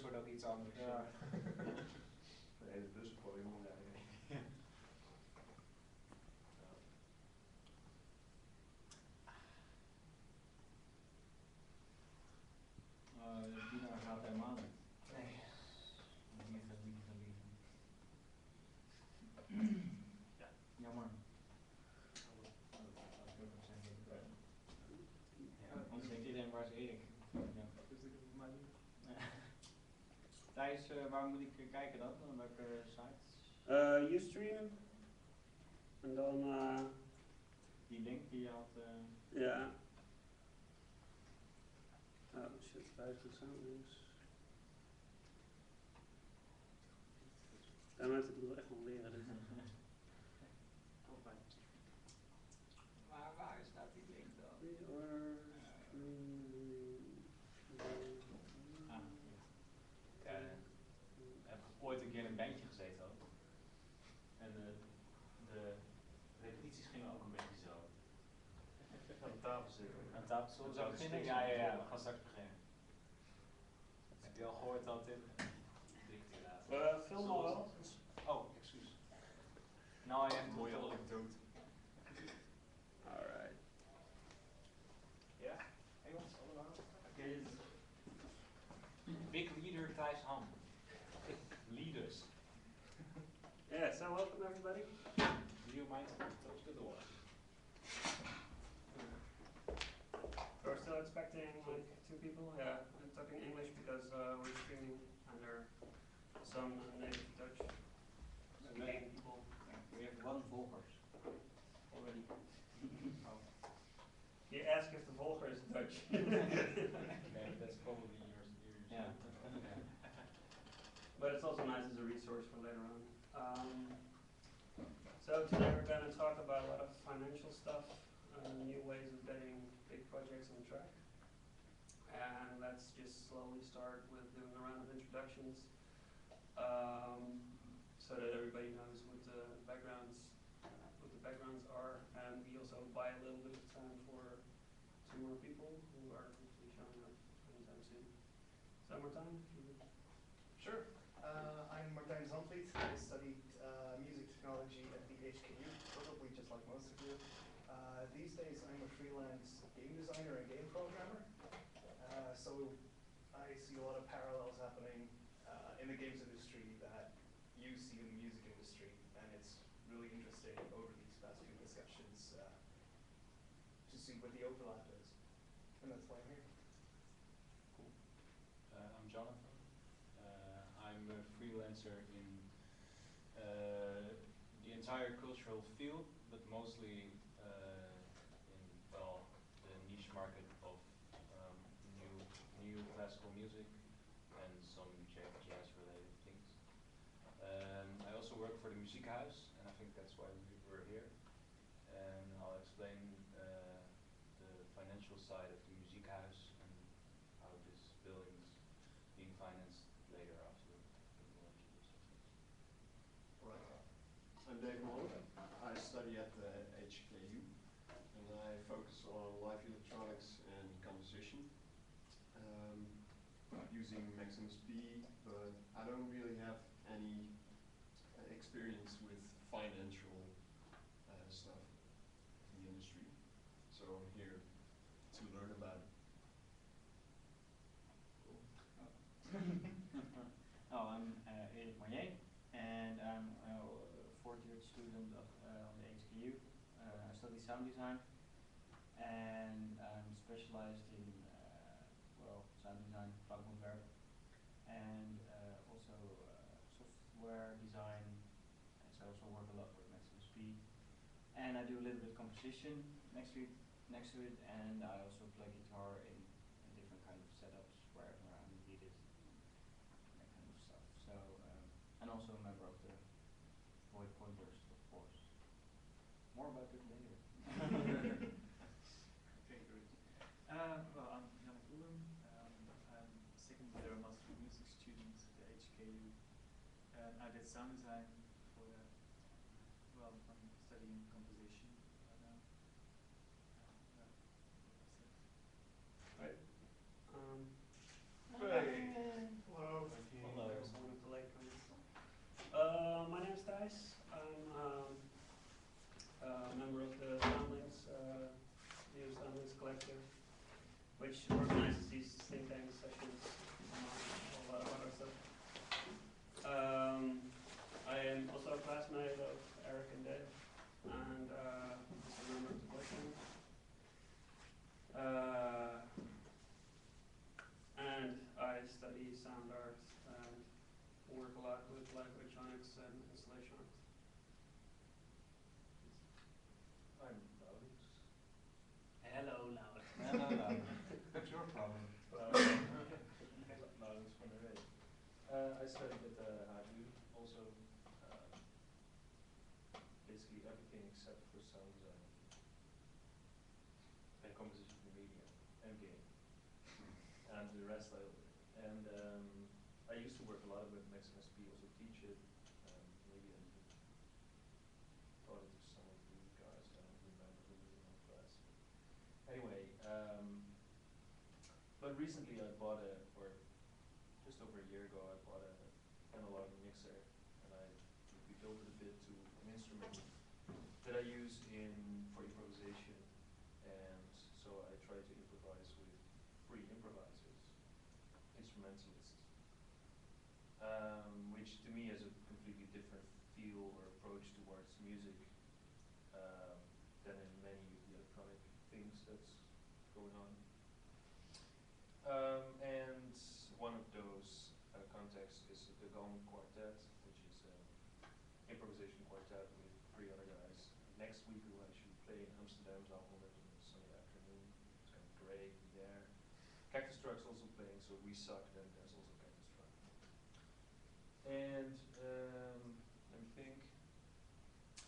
wordt ook iets anders. Ja. De hele bus op podium omrijden. Dina gaat helemaal niet. Nee. Liegen. Ja. Jammer. Anders denkt iedereen, waar is Erik? Ja. Dus ik heb het maar niet. Thijs, waar moet ik kijken dan? Op welke sites? Ustream. En dan, Die link die je had. ja. Oh shit, 50 links. Ja, mensen moeten echt nog leren dit. Maar waar staat die link dan? Ik heb ooit een keer in een bandje gezeten ook. En de repetities gingen ook een beetje zo. Aan tafel zitten. Aan tafel zullen we zo beginnen? Ja, we gaan straks beginnen. Heb je al gehoord dat dit... Film al wel. Oh, excuus. Nou, je hebt Mooie anekdote. Alright. Ja? Engels allemaal? Oké. Big leader Thijs Ham. Leaders. Yeah, so welcome everybody. Do you mind to close the door? We're still expecting like 2 people. Yeah, I'm talking English because we're streaming under some native Dutch speaking people. We have 1 volgers already. Oh. You ask if the Volker is Dutch. Okay, that's probably yours. Yeah. But it's also nice as a resource for later on. So today we're going to talk about a lot of financial stuff, new ways of getting big projects on track. And let's just slowly start with doing a round of introductions, so that everybody knows what the backgrounds are. And we also buy a little bit of time for 2 more people who are hopefully showing up anytime soon. So Martijn, if you would. Sure. I'm Martijn Zandvliet. I studied music technology at the HKU, probably just like most of you. These days I'm a freelance game designer and game programmer. So I see a lot of parallels happening in the games industry that you see in the music industry, and it's really interesting over these past few discussions to see what the overlap is. And that's why I'm here. Cool. I'm Jonathan. I'm a freelancer in the entire cultural field, but mostly in the niche market of new classical music and some jazz related things. I also work for the Muziekhuis, and I think that's why we're here. And I'll explain the financial side of the Muziekhuis and how this building is being financed later after the launch of this. Right. I'm Dave Moller. I study at the HKU and I focus on live electronics and composition using Maximum Speed, but I don't really have any experience with financial stuff in the industry. So I'm here to learn about it. Cool. I'm Erik Marnier, and I'm a 4th-year student on the HKU. I study sound design, and I'm specialized in sound design, vakantwerk, and also software design. And so I also work a lot with Maximum Speed, and I do a little bit of composition next to it, and I also play guitar in different kind of setups wherever I'm needed, that kind of stuff. So and also a member of the Void Pointers, of course. More about it later. Okay, great. Well, I'm Jan Koelen. I'm a 2nd year Master of Music student at the HKU. And I did sound design for that. Well, I'm studying composition right now. That's it. Right. Hey. Hello. sound art, work a lot with live electronics and installation art. I'm Laurens. Hello, Laura. No, no, no. That's your problem. Laurens van der Wee. I studied at the HU, also basically everything except for sound design and composition for media and game. And the rest I used to work a lot with MaxMSP, also teach it. Maybe I even taught it to some of you guys. I don't remember who was in my class. Anyway, but recently I bought or just over a year ago, I bought an analog mixer, and I rebuilt it a bit to an instrument that I use for improvisation. And so I try to improvise with free improvisers, instrumentalists, which to me has a completely different feel or approach towards music than in many of the electronic things that's going on. And one of those contexts is the Gong Quartet, which is an improvisation quartet with 3 other guys. Next week we will actually play in Amsterdam, Zaalhonderd, on a Sunday afternoon. It's kind of great there. Cactus Truck's also playing, so we suck, then there's also Cactus Truck. And let me think.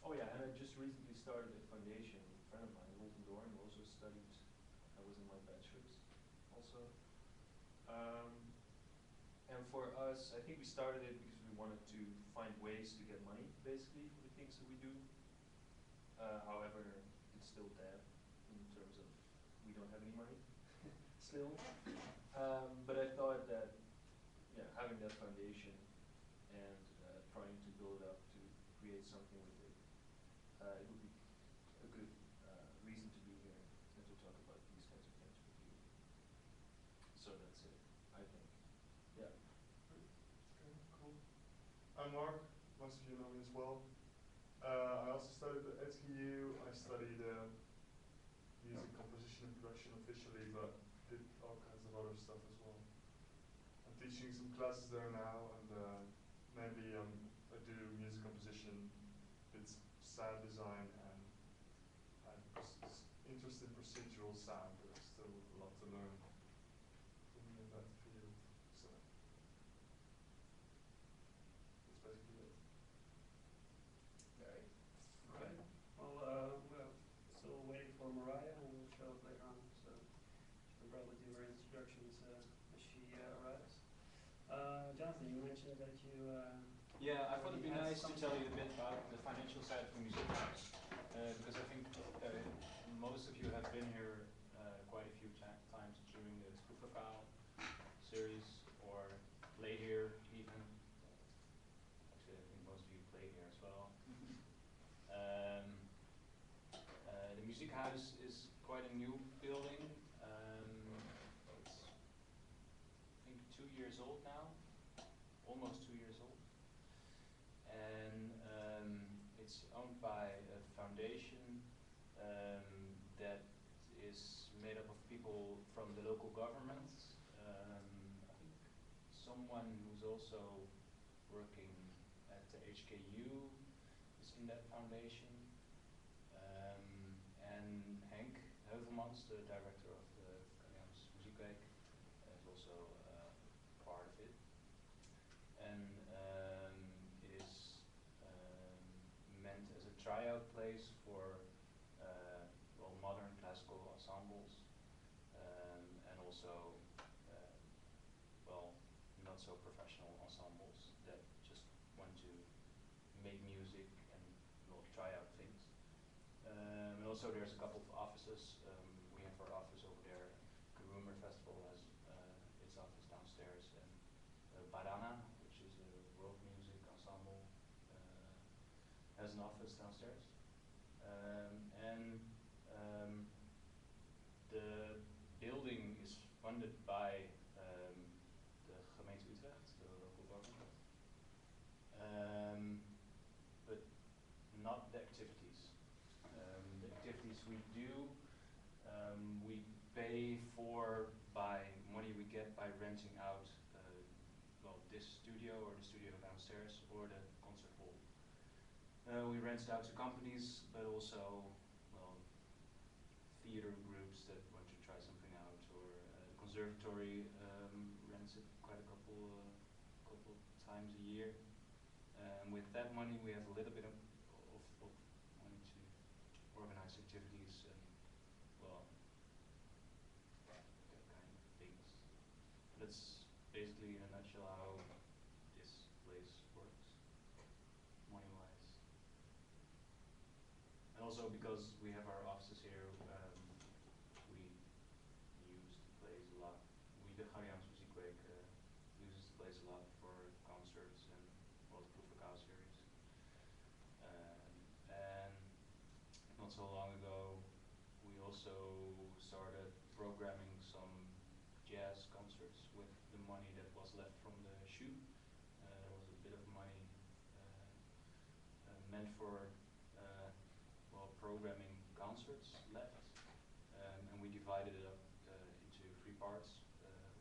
Oh yeah, and I just recently started a foundation with a friend of mine, Wolfen Doorn, who also studied, I was in my bachelor's also. And for us, I think we started it because we wanted to find ways to get money, basically, for the things that we do. However, it's still dead in terms of we don't have any money still. But I thought that, yeah, having that foundation and trying to build it up to create something with it, it would be a good reason to be here and to talk about these kinds of things with you. So that's it, I think. Yeah. Okay, cool. I'm Mark. Most of you know me as well. I also studied at HKU. I studied music composition and production officially, but did all kinds of other stuff as well. I'm teaching some classes there now, and mainly I do music composition, bits sound design, and I'm interested in procedural sound, but there's still a lot to learn for me in that field. So that's basically it. Okay. Right. Well, we're still waiting for Mariah, and we'll show it later on. So she can probably do her introductions as she arrives. Jonathan, you mentioned that you. Yeah, I thought it'd be had nice to tell you a bit about the financial side of the music house, because I think most of you have been here quite a few times during the Proeflokaal series, or played here even. Actually, I think most of you played here as well. The music house is quite a new building. It's, I think, 2 years old now, almost 2 years old. And it's owned by a foundation that is made up of people from the local government. I think someone who's also working at the HKU is in that foundation. And Henk Heuvelmans, the director of the Caribbean Muziekweek, is also part of it. And it is meant as a tryout place for well, modern classical ensembles, and also well, not so professional ensembles that just want to make music and well, try out things. And also there's a couple of offices. We have our office over there. Rumor Festival has its office downstairs, and Barana, which is a world music ensemble, has an office downstairs. And the building is funded by the gemeente Utrecht, the local government, but not the activities. The activities we do, we pay for by money we get by renting out well, this studio or the studio downstairs or the concert hall. We rent it out to companies, but also, well, theater groups that want to try something out, or conservatory rents it quite a couple times a year. With that money, we have a little bit of money to organize activities and, well, that kind of things. That's basically in a nutshell how this place works, money-wise. And also because we have our offices here, we use the place a lot. The Gariaans Muziekweek uses the place a lot for concerts and, well, the Proof of Cow series. And not so long ago, we also started programming some jazz concerts with the money that was left from the shoe. There was a bit of money meant for well, programming concerts left, and we divided it up into 3 parts.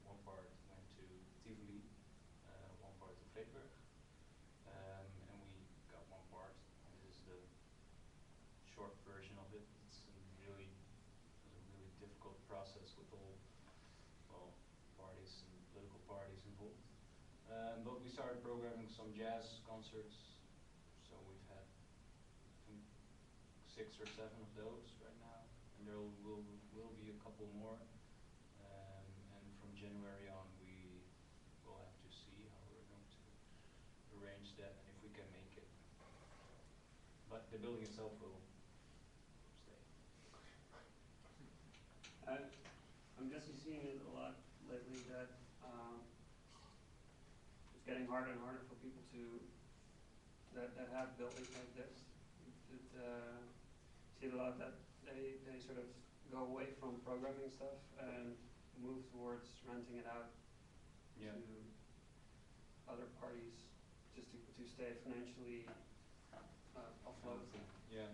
One part went to Tivoli, one part to Vredenburg, and we got one part. And this is the short version of it. It was a really difficult process with all, well, parties and political parties involved. But we started programming some jazz concerts, so we've had, I think, 6 or 7 of those right now, and there will be a couple more. And from January on, we will have to see how we're going to arrange that and if we can make it. But the building itself will stay. I'm just seeing it a lot lately that it's getting harder and harder for people that have buildings like this. See a lot that they sort of go away from programming stuff and move towards renting it out to other parties just to stay financially afloat. Yeah.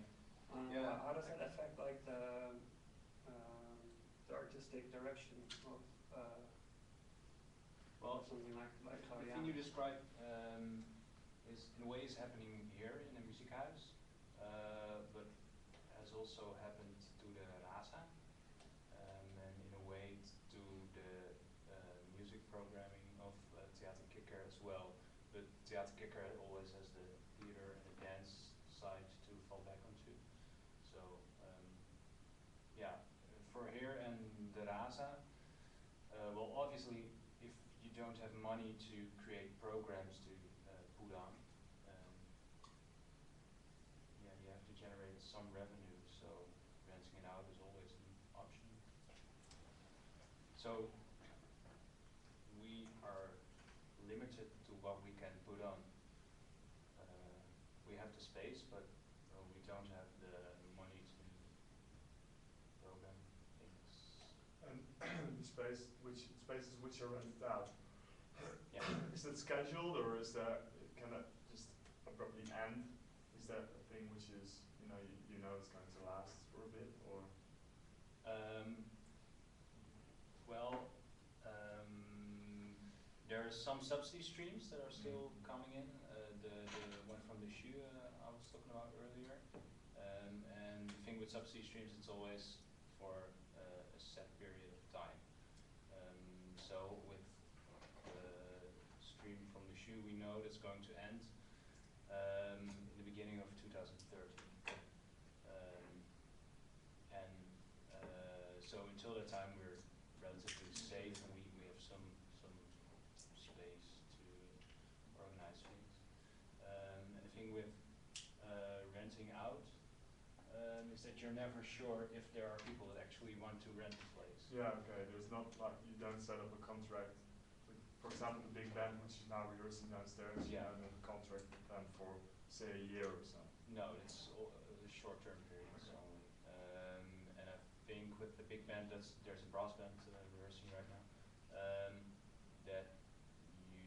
How does that affect like the artistic direction of Well, something like the thing you described is in a way is happening here in the Muziekhuis, but has also happened to the Rasa, and in a way to the music programming of Theater Kikker as well. But Theater Kikker always has the theater and the dance side to fall back onto. So yeah, for here and the Rasa, well, obviously, if you don't have money to create programs to put on, yeah, you have to generate some revenue. So renting it out is always an option. So we are limited to what we can put on. We have the space, but we don't have the money to program things. And the spaces which are rented out, Yeah. is that scheduled, or is that, can that just abruptly end? Is that a thing which is, you know it's going to last for a bit, or? Well, there are some subsidy streams that are still coming in. The one from the shoe I was talking about earlier. And the thing with subsidy streams, it's always for a set period of time. So with the stream from the shoe, we know that's going to end in the beginning of 2013. So until that time, we're relatively safe, and we have some space to organize things. And the thing with renting out is that you're never sure if there are people that actually want to rent the place. Yeah, okay, there's not like, you don't set up a contract with, for example, the big band which is now rehearsing downstairs, you Yeah. have a contract with them for, say, a year or so. No, it's short-term periods only. And I think with the big band, there's a brass band rehearsing right now, that you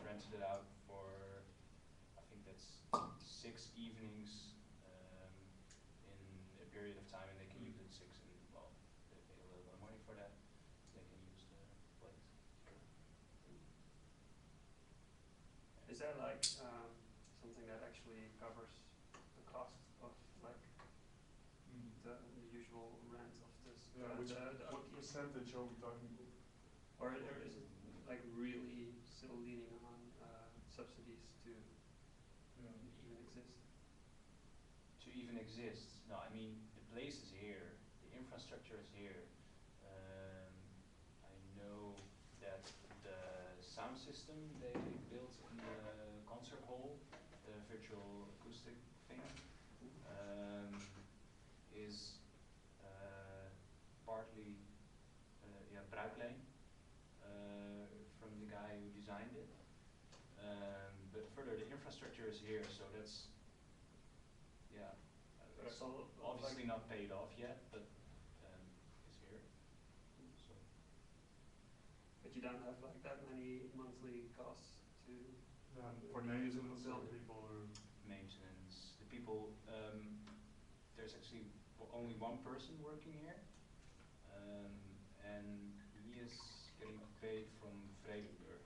rented it out for, I think that's 6 evenings in a period of time, and they can use it 6, and well, they pay a little bit of money for that. They can use the place. there like something that actually covers the cost of like the usual rent of this? Yeah, the what upkeep? percentage are we talking about? Or is it like really still leaning on subsidies to Yeah. even exist? To even exist. No, I mean the place is here, the infrastructure is here. I know that the sound system they built in the concert hall, the virtual acoustic thing, is partly yeah, bruikleen from the guy who designed it. But further, the infrastructure is here, so that's yeah. It's So, obviously like- not paid off yet, but it's here. So But you don't have like that many monthly costs to Yeah, for the use of the maintenance or building. people who maintenance, the people. There's actually only one person working here, and he is getting paid from Vredenburg.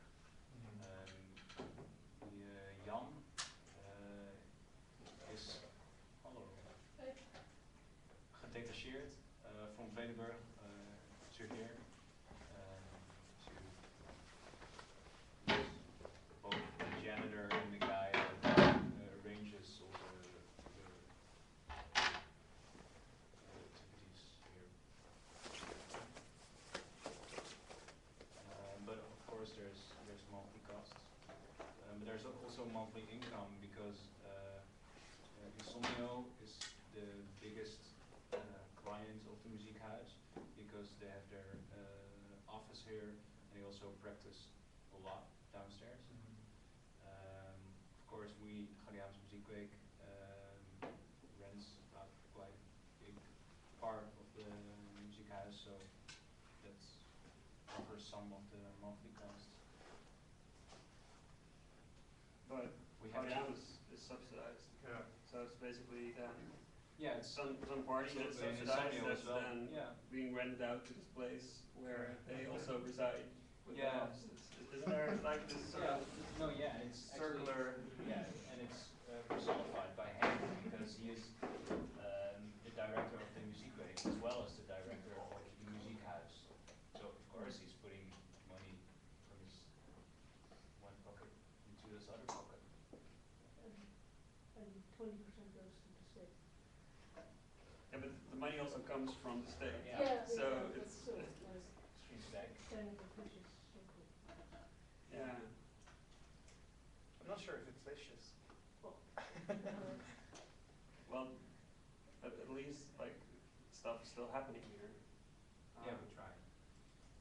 Jan is hallo, gedetacheerd from Vredenburg to here to both the janitor and the guy that arranges all the activities here. But of course there's monthly costs. But there's also monthly income because Insomnio is the biggest client of the Muziekhuis because they have their office here and they also practice a lot downstairs. Of course, we, Ghanaiaanse Muziekweek, rents out quite a big part of the Muziekhuis, so that covers some of the monthly costs. But We have Ghanaian is subsidized. Yeah. So it's basically then yeah, it's some party that's in subsidized Insomnio as that's well. then Yeah. being rented out to this place where they also reside with their Yeah. offices. Isn't there like this sort Yeah, of no, yeah, and it's actually, circular? yeah, and it's personified by him because he is the director of the Muziekweek as well as the director of the Muziekhuis. So of course he's putting money from his one pocket into his other pocket. And 20% goes to the state. Yeah, but the money also comes from the state. Yeah. So but it's still, like, Streets back. kind of a vicious circle. yeah. I'm not sure if it's vicious. Well, Well, at least like stuff is still happening here. Yeah, we try.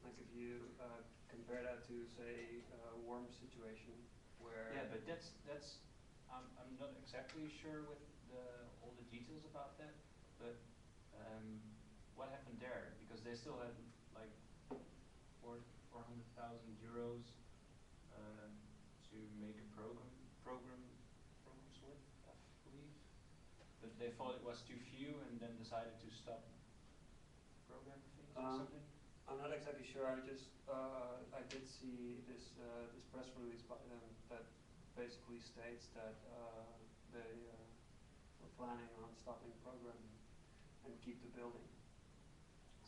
Like if you compare that to say a warm situation where Yeah, but that's I'm not exactly sure with all the details about that, but what happened there? Because they still had like 400,000 euros to make a programs with, I believe. But they thought it was too few and then decided to stop program fees or something. I'm not exactly sure. I did see this this press release by them that basically states that they were planning on stopping programming and keep the building.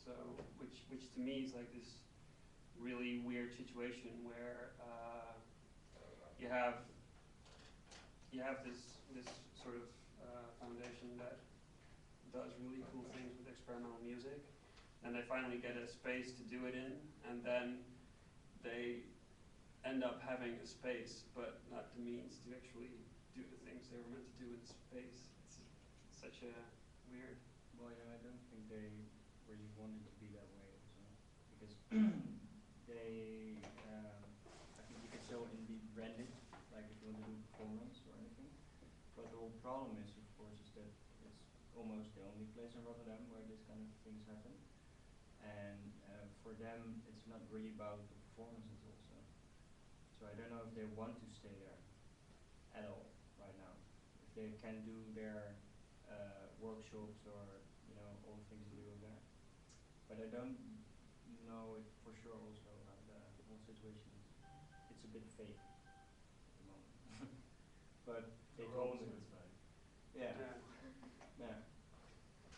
So, which to me is like this really weird situation where you have this sort of foundation that does really cool things with experimental music, and they finally get a space to do it in, and then they end up having a space but not the means to actually do the things they were meant to do in space. It's such a weird. Well, yeah, I don't think they really wanted to be that way also, because they, I think you can still indeed rent it, like if you want to do performance or anything. But the whole problem is, of course, is that it's almost the only place in Rotterdam where this kind of things happen. And for them, it's not really about the performances also. So I don't know if they want to stay there at all right now. If they can do their workshops or all the things they do over there. But I don't know it for sure also how the whole situation is. It's a bit fake at the moment. they We're all told in me. this bag. Yeah. Yeah. Yeah.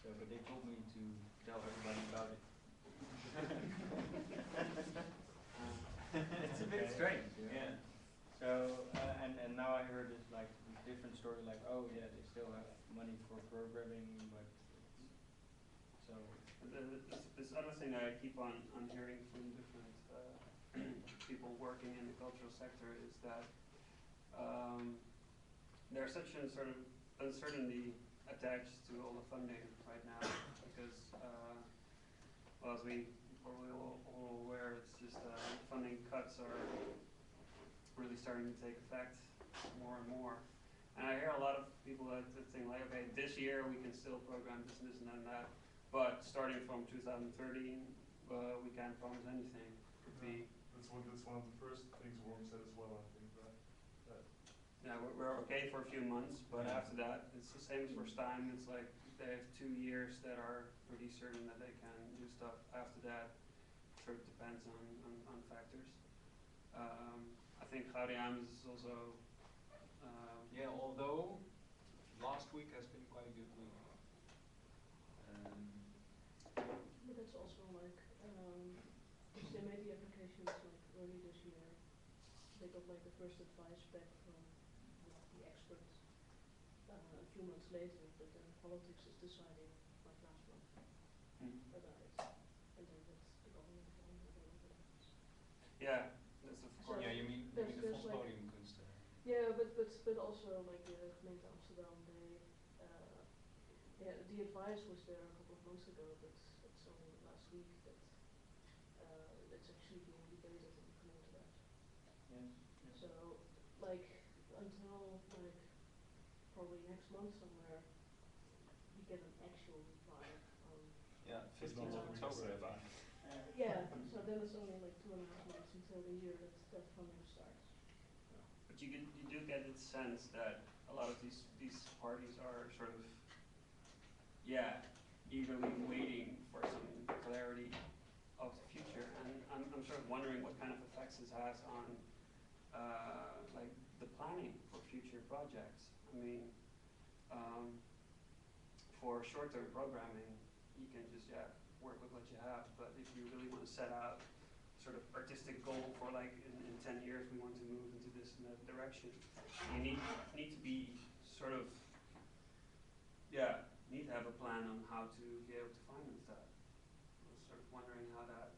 So, but they told me to tell everybody about it. It's a bit Okay. strange, you know? Yeah. So, and now I heard this like different story, like, oh yeah, they still have money for programming, but so. This other thing I keep on hearing from different people working in the cultural sector is that there's such a sort of uncertainty attached to all the funding right now because, well, as we probably all aware, it's just funding cuts are really starting to take effect more and more. And I hear a lot of people that think like, okay, this year we can still program this and this and that, but starting from 2013, we can't promise anything. Could be. That's one of the first things Worm said as well, I think, that Yeah, we're okay for a few months, but Yeah. after that, it's the same as for Stein. It's like they have 2 years that are pretty certain that they can do stuff. After that, sort of depends on factors. I think Gaudiamus is also. Yeah, although last week has been quite a good week. But that's also like, because they made the applications like early this year. They got like the first advice back from the experts a few months later, but then politics is deciding like last month about it. And then it's the government and whatever happens. Yeah, that's of course. Yeah, you mean There's the like- Volksbodiumkunst? Yeah, but also like the gemeente Amsterdam, they yeah, the advice was there a couple of months ago, but it's only last week that it's actually being debated and coming to that. Yes. So like until like probably next month somewhere, we get an actual reply on. Yeah, 15th of October. Yeah, so then it's only like 2.5 months until the year that funding starts. But you do get the sense that a lot of these parties are sort of, yeah, eagerly waiting for some clarity of the future, and I'm sort of wondering what kind of effects this has on like the planning for future projects. I mean, for short-term programming, you can just work with what you have, but if you really want to set out sort of artistic goal for like in 10 years we want to move into this and that direction, you need to be sort of need to have a plan on how to be able to finance that. I was sort of wondering how that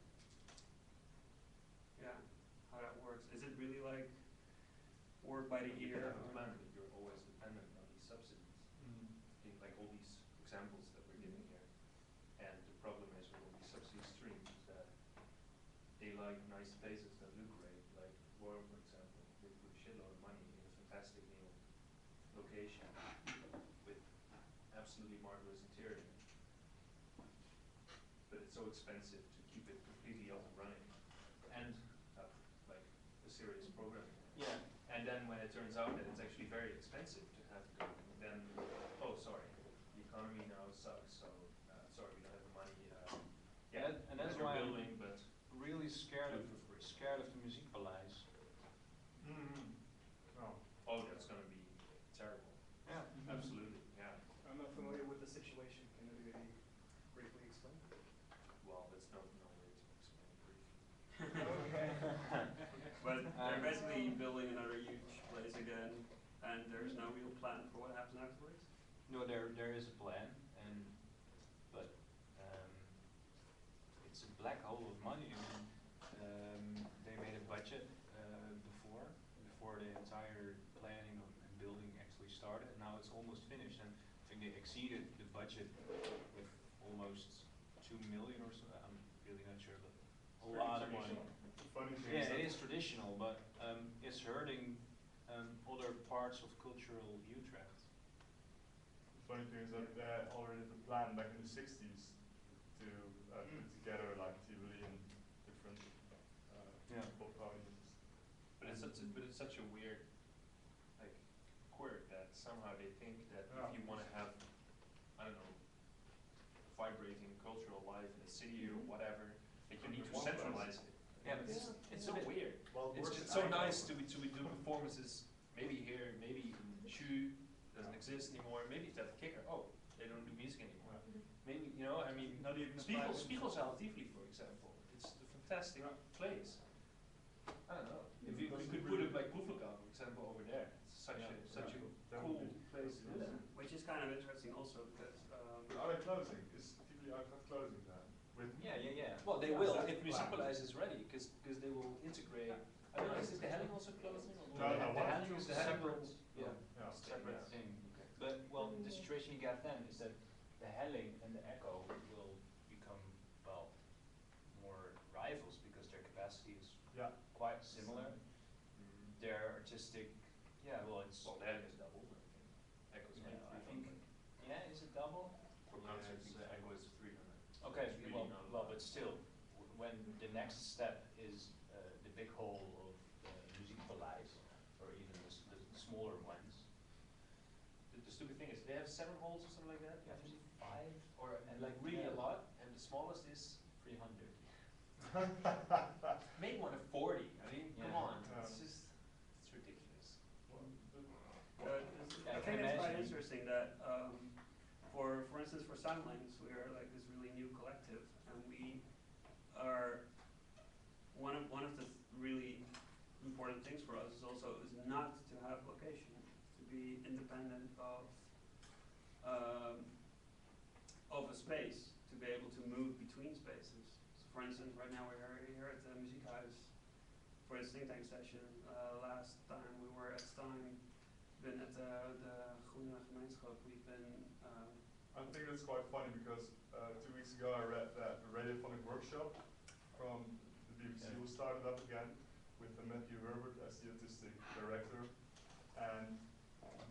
works. Is it really like work by the You can ear? have a or- plan, but you're always dependent on these subsidies. In like all these examples that we're giving here. And the problem is with all these subsidy streams is that they like nice places that look great, like Royal, for example. They put a shitload of money in a fantastic new location with absolutely marvelous interior. But it's so expensive to keep it completely up and running and have like a serious programming. Yeah. And then when it turns out that it's actually very expensive to have to go, then, oh, sorry, the economy now sucks, so sorry, we don't have the money. And that's we're why I'm building, but really scared do of it for free. the muziekpaleis. Oh, that's going to be terrible. Yeah. Absolutely, yeah. I'm not familiar with the situation. Can you really briefly explain? Well, that's no way to explain briefly. Okay. But they're basically building another huge place again, and there's no real plan for what happens afterwards. No, there is a plan, but it's a black hole of money. I mean, they made a budget before the entire planning and building actually started, and now it's almost finished. And I think they exceeded the budget with almost 2 million or so. I'm really not sure, but a lot of money. The funny thing Yeah, is it that is traditional, but it's hurting other parts of cultural Utrecht. the funny thing is that they already had a plan back in the 60s to put together like Tivoli and different Yeah. pop audiences. But it's such a weird like quirk that somehow they think that Yeah. if you want to have, I don't know, vibrating cultural life in a city or whatever, that you need to One place. centralize it. Yeah, but It's so weird. Well, It's worse just than so I know. nice to do performances maybe here, maybe in Shu doesn't exist anymore. Maybe it's at the Kicker. Oh, they don't do music anymore. Maybe, you know, I mean, Not even a Spiegelzaal Tivoli, for example. It's a fantastic place. I don't know. If we could put it like Kluflokaal, for example, over there. It's such a That cool would be place to do that. Which is kind of interesting also because But are they closing? Is Tivoli Uitrecht closing then? With Yeah. Well, they Yeah, will that's if the plan. Musikpaleis is ready, because they will integrate. I don't know. Is the Helling also closing? Or No, no, The one- Helling is the Helling separate, will- yeah, yeah. separate Yeah. thing. But, well, the situation you got then is that the Helling and the Echo will become, well, more rivals because their capacity is Yeah. quite similar. Their artistic, yeah, well, it's, Well, the Helling is double. I think. Echo's yeah, maybe I 300. think, yeah, is it double? For concerts, Echo is 300. Okay, It's really well, not a well, lot. but still, when the next step is the big hall of Musikpaleis, or even the smaller ones, The stupid thing is, they have 7 holes or something like that. yeah, there's 5 Or and like really yeah. a lot, and the smallest is 300. make one of 40. I mean, come Yeah. on, Yeah. it's ridiculous. Yeah, I I think can it's quite imagine. interesting that for instance for Soundlings we are like this really new collective and we are one of the really important things for us is also is not to have location, to be independent of a space, to be able to move between spaces. So for instance, right now we're here at the Muziekhuis for this think tank session. Last time we were at Stein, been at the Groene Gemeenschap, we've been I think that's quite funny because 2 weeks ago I read that the radiophonic workshop from the BBC was started up again with Matthew Herbert as the artistic director. And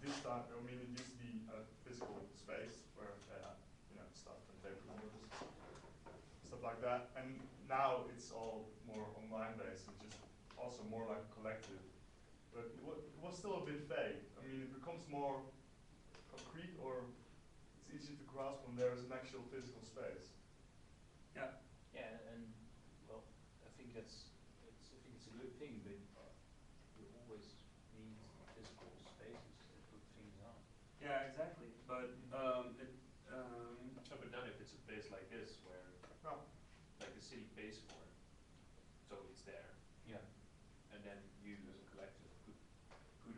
this time, I mean, it used to be a physical space where they had, you know, stuff and tape recorders, stuff like that. And now it's all more online based and just also more like a collective. But it was still a bit vague. I mean, it becomes more concrete, or it's easier to grasp when there is an actual physical space. yeah. Yeah, and well, I think it's a good thing, but we always need physical spaces to put things on. Yeah, exactly. But No, but not if it's a place like this where No. like the city pays for it, so it's there, Yeah. and then you as a collective could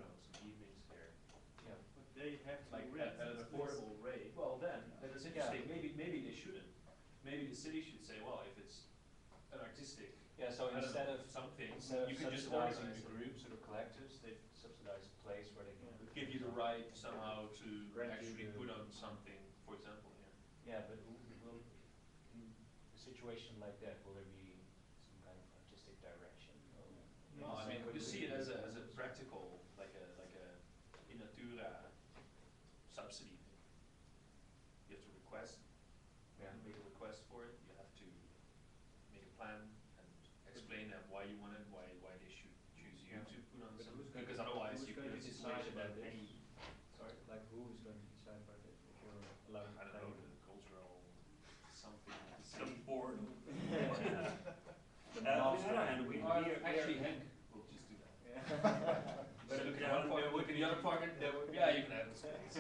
on some evenings here, Yeah. But they have to like rent at an this place. affordable rate. Well, then it's Yeah. interesting. Maybe they shouldn't. Maybe the city should say, well, if it's an artistic, Yeah, so I don't instead know, of something, instead you of could just subsidizing organize the it. groups or the collectives, they subsidize a place where they can put Give you things the on. right somehow to Grant you actually the- put on something, for example, here. Yeah, but will in a situation like that, will there be some kind of artistic direction? Or Well, I mean, Same you with see it as a the- practical, like a in natura subsidy thing. You have to request, Yeah. make a request for it. You have to make a plan and explain them why you want it, why they should choose you Yeah. to put on But some. who's going Because to- otherwise who's you going get to a decide situation about that this? any, Sorry, like who is going to decide about it if you're allowed to I don't play know, it? the cultural something. some board. The On the master. other hand, we Actually, Henk will just do that. Yeah. But look at Yeah, one part, look at the other part, and yeah, you can have the space.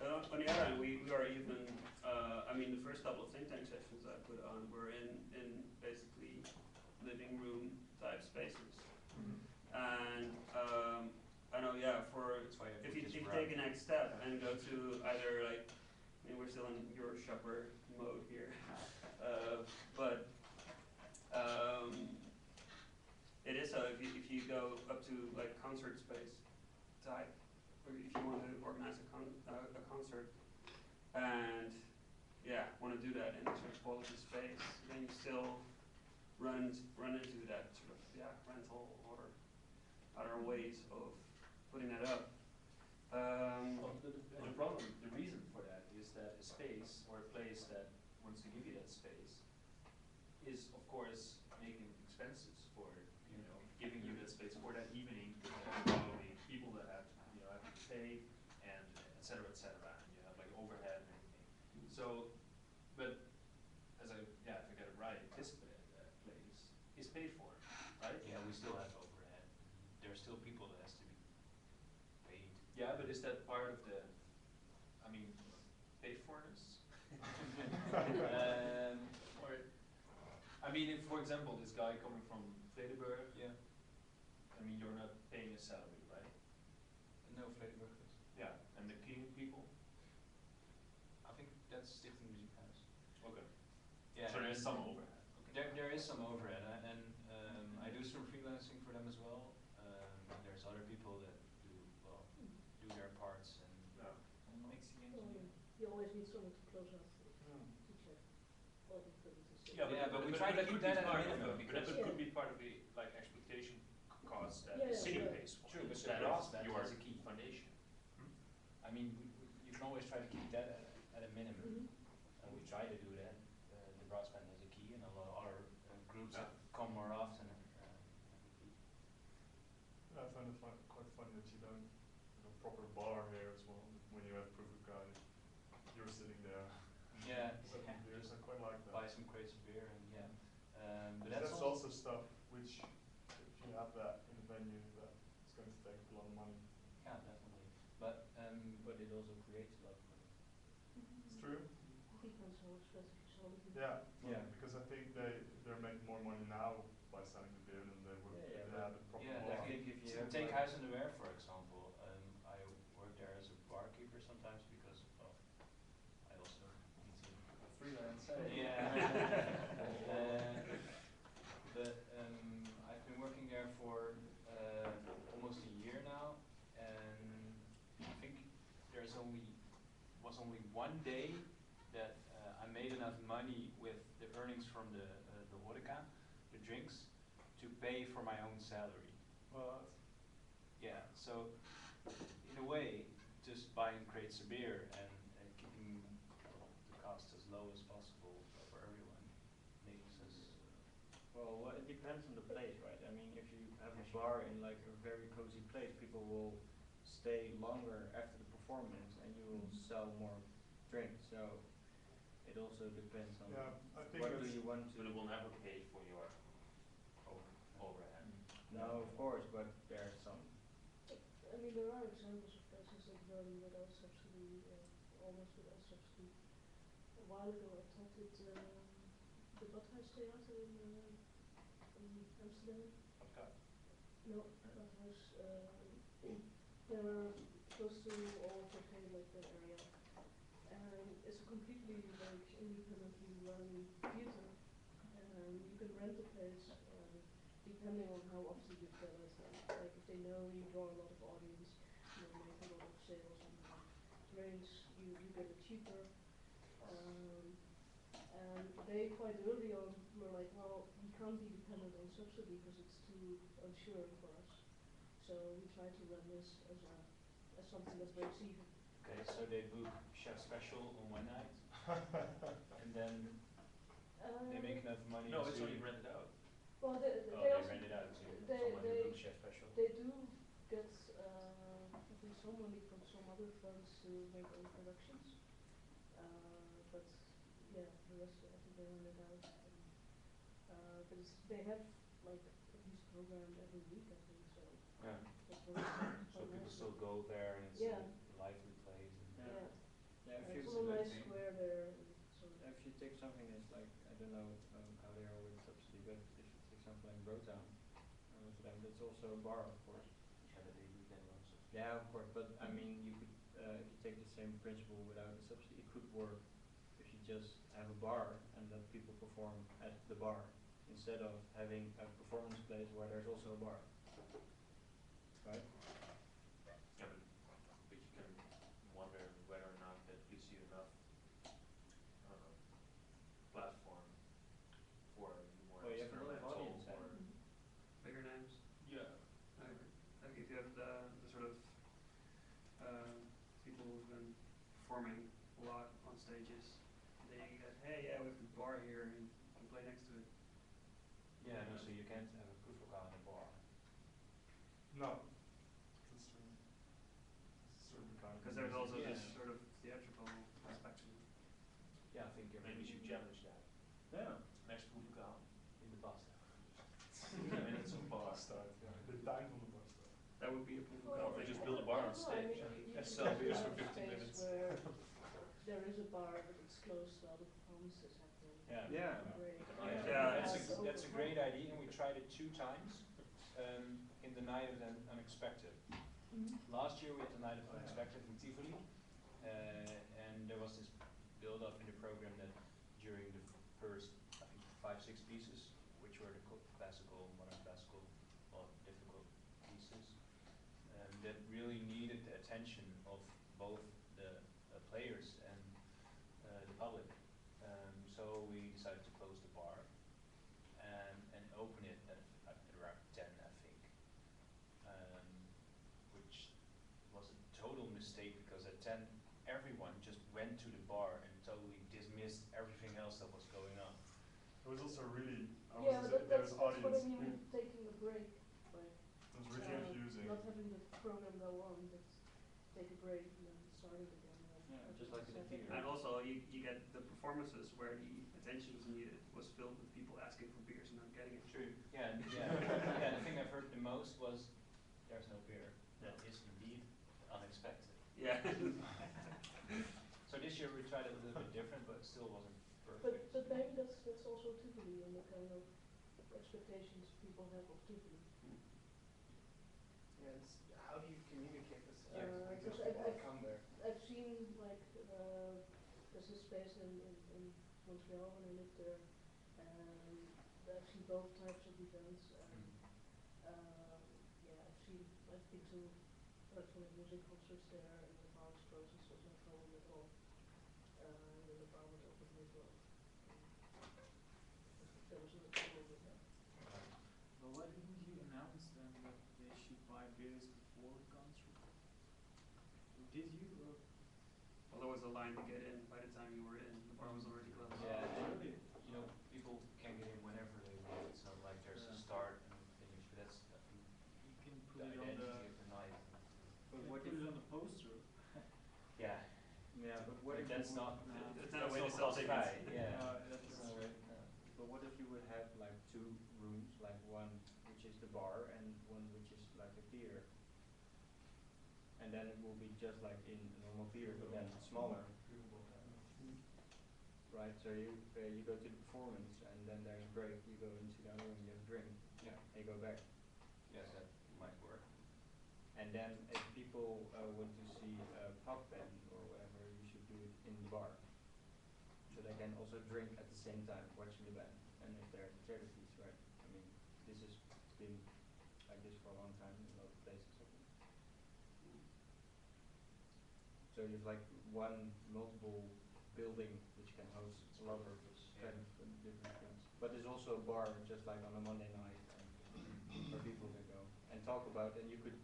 On the other hand, we are even, I mean, the first couple of think tank sessions I put on were in basically living room type spaces. And I know, yeah, for, That's why if we you just take a run. next step and go to either like, I mean, we're still in your shopper mode here. But it is so, if you go up to like concert space type, or if you want to organize a concert, and yeah, want to do that in a sort of quality space, then you still run into that sort of rental or other ways of putting that up. Well, the problem, the reason for that is that a space or a place that wants to give you that space is, of course, making expenses for, you know, giving you that space for that evening. Probably people that have, you know, have to pay and et cetera, and you have like overhead and everything. So, but as if I get it right, this place is paid for, right? Yeah, we still have overhead. There are still people that has to be Yeah, but is that part of the, I mean, pay forness? Or, I mean, if, for example, this guy coming from Vredenburg, Yeah. I mean, you're not paying a salary, right? No, Vredenburg is. Yeah, and the cleaning people? I think that's Stichting Muziekhuis. Okay. Yeah. So there's some overhead. Okay. There is some overhead, and I do some freelancing for them as well. And there's other people that do their parts and Yeah. Mixing Well, engineer. you always need someone to close out to Hmm. check all the equipment is still. Yeah, but we try to that keep could be that at a part of minimum, it, because- that could be part of the like exploitation costs that Yeah, the city sure. pays for. True, but the instead brass of band your has a key. foundation. I mean, you can always try to keep that at a minimum, Mhm. and we try to do that. The brass band has a key, and a lot of other groups Yeah. that come more often have a key. Yeah, I find it quite funny that you don't have a proper bar here as well. When you have proof of guy, you're sitting there. Yeah, Selling beers. I quite like that. buy some crates of beer, and yeah. But That's that's also stuff which, if you have that in the venue, that it's going to take a lot of money. Yeah, definitely. But it also creates a lot of money. It's true. Depends how expensive you sell it. Yeah. Yeah. Because I think they're making more money now by selling the beer than they would Yeah, if yeah, they had a proper Yeah, bar. I think if you to have take like- Huis in de Werf, for example, I work there as a barkeeper sometimes because, well, I also need to Freelance. Yeah. But I've been working there for almost a year now, and I think was only one day that I made enough money with the earnings from the horeca, the drinks, to pay for my own salary. Well, Yeah, so in a way, just buying crates of beer and keeping the cost as low as possible for everyone makes us. Well, it depends on the place, right? I mean, if you have a bar in like a very cozy place, people will stay longer after the performance and you will sell more drinks. So it also depends on yeah, I think what do that's, you want to. But it will never pay for your overhead. No, of course, but there are some. I mean, there are examples of places that run without subsidy, almost without subsidy. A while ago, I taught at the Badhuis Theater in Amsterdam. Okay. No, Badhuis. They're close to all of like that area, and it's a completely like independently run theater. You can rent the place. Depending on how often you fill it, like if they know you draw a lot of audience, you make a lot of sales on drinks, you get it cheaper. And they quite early on were like, well, we can't be dependent on subsidy because it's too unsure for us. So we try to run this as something that breaks even. Okay, so they book chef special on one night, and then they make enough money. No, it's to- only rented out. Well, they they also rent it out to they- someone who they- books chef special. they do get I think some money from some other funds to make own productions. But yeah, the rest I think they run it out. But they have like at least programmed every week I think so. Yeah. That works So quite people nicely. still go there, and it's Yeah. a lively place. And Yeah. Yeah, if It's you a little nice square there. And so if you take something that's like, I don't know how they are with subsidy, but if you take something like Brotown, that's also a bar, of course. Yeah, but they do their own subsidy. Yeah, of course, but I mean, you could, if you take the same principle without a subsidy, it could work if you just have a bar and let people perform at the bar, instead of having a performance place where there's also a bar. Right? Yeah, but you can wonder whether or not that gives you enough platform for more Well, you have a lot of experimental audience, or Bigger names. yeah. Like if you have the sort of people who've been performing a lot on stages, they get, hey, yeah, we have a bar here and you can play next to it. Yeah, no, so you can't have a proof of in a bar. no, that's true. It's a certain kind of Because there's also Yeah. this sort of theatrical aspect to it. Yeah, I think Maybe you should challenge that. Yeah. Next proeflokaal. in the past. And it's a bar. bastard. Yeah, the time van de bastard. That would be a proof of Well, Or they concept. just build a bar on on No, I stage. mean, you Let's can sell just beers have for a 50 space minutes. where there is a bar, but it's closed while the performance is happening. Yeah. Yeah. Break. Yeah, That's a great idea, and we tried it 2 times in the night of the unexpected. Mhm. Last year we had the night of unexpected in Tivoli, and there was this build-up in the program that during the first, I think, 5-6 pieces, which were the classical, modern classical, well, difficult pieces, that really needed the attention of both the players and the public. So we decided to close the bar and open it at around 10, I think, which was a total mistake because at 10 everyone just went to the bar and totally dismissed everything else that was going on. It was also really, Yeah, but there that's was what I audience. mean, taking a break, like, It was really confusing. not having the program go on, but take a break and then start it again. Yeah, just like in the theater. And also, you get the performances where the attention is needed was filled with people asking for beers and not getting it. True. Yeah, yeah. The thing I've heard the most was, "There's no beer." That is indeed unexpected. Yeah. So this year we tried it a little bit different, but still wasn't But perfect. maybe that's also Tivoli and the kind of expectations people have of Tivoli. Yeah, it's, how do you communicate this? Yeah. Because Because people come there. I've seen like there's a space in Montreal when I lived there, and I've seen both types of events. And yeah, I've been to electronic music concerts there, and the bar was closed, so it was no problem at all. And then the bar was open as well. There was no problem with that. But why didn't you announce then that they should buy beers before the concert? Did you? Or? Well, there was a line to get in. By the time you were in, the bar was already closed. Yeah, and, Really? you know, people can get in whenever they want. It's not like there's a Yeah. start and finish, but that's, I think, You can put the it on identity the. of the night. But Yeah, what put if it on the poster? Yeah. Yeah, but what if That's you not, would, It's that's not a way to not sell cost tickets. right, yeah. that's That's not not right. But what if you would have like 2 rooms, like one which is the bar and one which is like a theater? And then it will be just like in a normal theater, but then smaller. Right, so you go to the performance and then there's a break, you go into the other room, you have a drink, Yeah. and you go back. Yes, that might work. And then if people want to see a pop band or whatever, you should do it in the bar. So they can also drink at the same time watching the band. And if they're charities, right? I mean, this has been like this for a long time in a lot of places, I think. So you have like one multiple building which can host a lot of kind of different things. But there's also a bar just like on a Monday night where people can go and talk about, and you could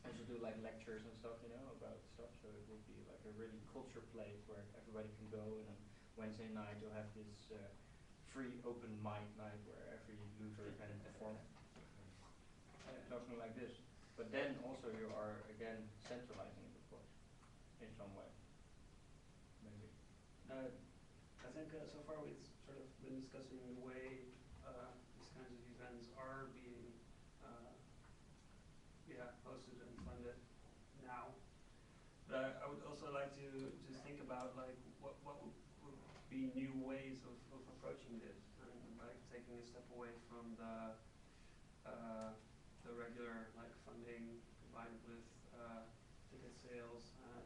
also do like lectures and stuff, you know, about stuff. So it would be like a really culture place where everybody can go, and on Wednesday night you'll have this free open mic night where every loser can perform. Something like this. But then also you are again centralizing it, of course, in some way. Maybe. I think so far we've sort of been discussing the way these kinds of events are being hosted and funded now. But I would also like to think about like what would be new ways of approaching this, and like taking a step away from the regular like funding combined with ticket sales and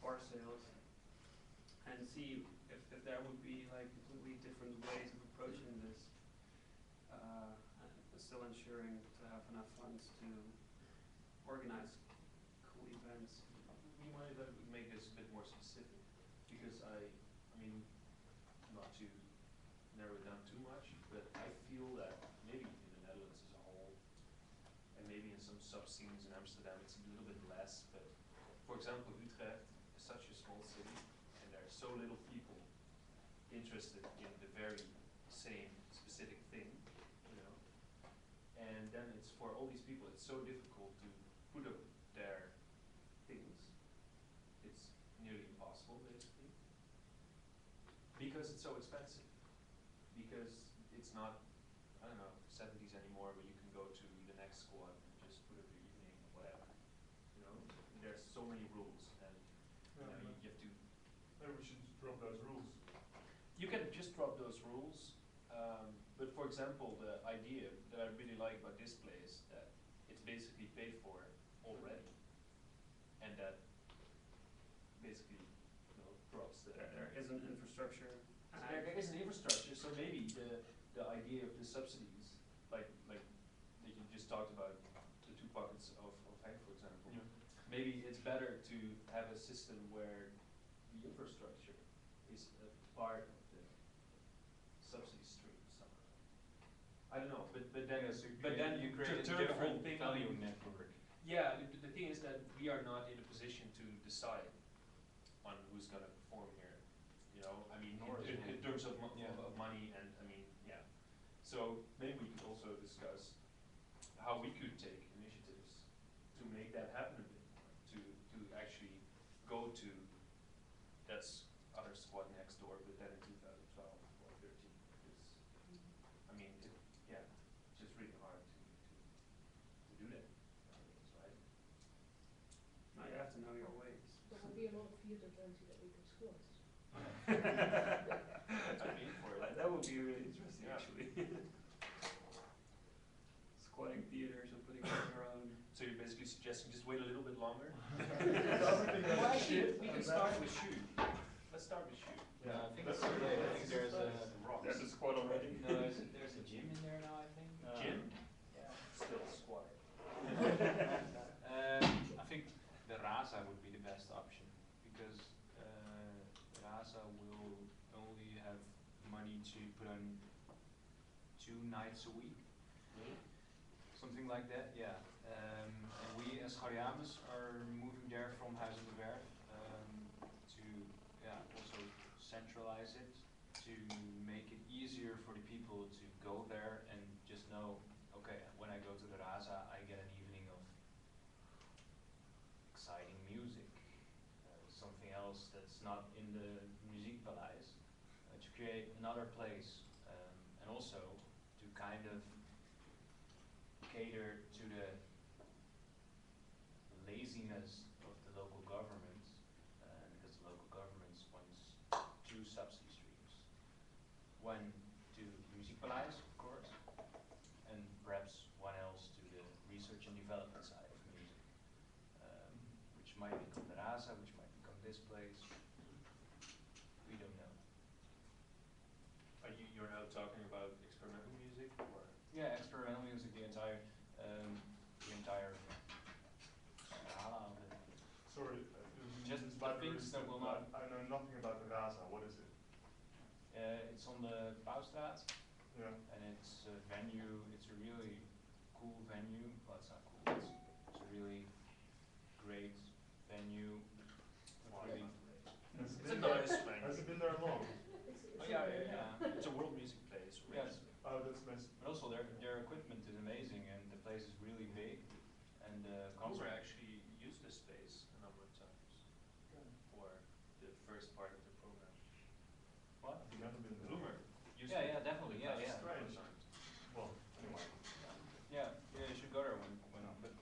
bar sales, and see if there would be like completely different ways of approaching this, and still ensuring to have enough funds to organize cool events. Do you mind if I would make this a bit more specific? Because I mean, not to narrow it down too much, but I feel that maybe in the Netherlands as a whole, and maybe in some sub-scenes in Amsterdam it's a little bit less, but for example, Utrecht is such a small city, and there are so little people interested in the very same specific thing, you know. And then it's for all these people, it's so difficult to put up their things. It's nearly impossible, basically, because it's so expensive. Because it's not, I don't know, 70s anymore, where you can go to the next squad and just put up your evening or whatever. there's so many rules, and you know, you have to. Maybe we should drop those rules. You can just drop those rules, but for example, the idea that I really like about this place that it's basically paid for already, and that basically, you know, drops the. There is an infrastructure. So there is an infrastructure, so maybe the idea of the subsidies, like that you just talked about, the two pockets of Henk, for example. Yeah. Maybe it's better to have a system where the infrastructure is a part of the subsidy stream somehow. I don't know, but then you create a turn the whole different thing value on. network. Yeah, the thing is that we are not in a position to decide on who's gonna perform here. You know, I mean, Nor is in it. terms of, Yeah. of money, and I mean, yeah. So maybe we could also discuss how we could take initiatives to make that happen a bit more, to actually go to, that's other squad next door, but then in 2012 or 13, because, I mean, yeah, it's just really hard to do that nowadays, right? Now you have to know your ways. There will be a lot of theater events that we can squat. I'd be for it. That would be really interesting, Yeah. actually. Squatting theaters and putting on your own. So you're basically suggesting just wait a little bit longer? Well, Actually, we can start with shoe. Let's start with shoe. Yeah, I think, That's I okay. think there's a Rocks. There's a squat already. no, there's a gym in there now, I think. Gym? Yeah. Still squatter. I think the Rasa would be the best option because Rasa will only have money to put on 2 nights a week, something like that. Yeah. And we as Gariamus are moving there from Huis de Werf to also centralize it to make it easier for the people to go there and just know, okay, when I go to the Rasa, I get an evening of exciting music, something else that's not in the Muziekpaleis, to create another place, and also to kind of cater to the laziness of the local government, because the local governments wants 2 subsidy streams. One to Muziekpaleis, of course, and perhaps one else to the research and development side of music, which might become the Rasa, which might become this place. We don't know. You're now talking about experimental music, or? Yeah, experimental music, the entire scala of it. Sorry, Just this the might be things really that stupid, will but not- I know nothing about the Rasa. What is it? It's on the Bouwstraat, Yeah. and it's a venue. It's a really cool venue. Well, it's not cool. It's a really great venue. Really, Has It's it a been there- nice venue. Has it been there long? oh yeah. It's a world music place. Yes. Oh, that's amazing. But also their equipment is amazing, and the place is really big, and the Conver concert. actually used this space a number of times for the first part of the program. What? I've never been there. Bloomer used Yeah, it. yeah, definitely. Yeah, That's yeah. strange. Well, anyway. Yeah, you should go there when but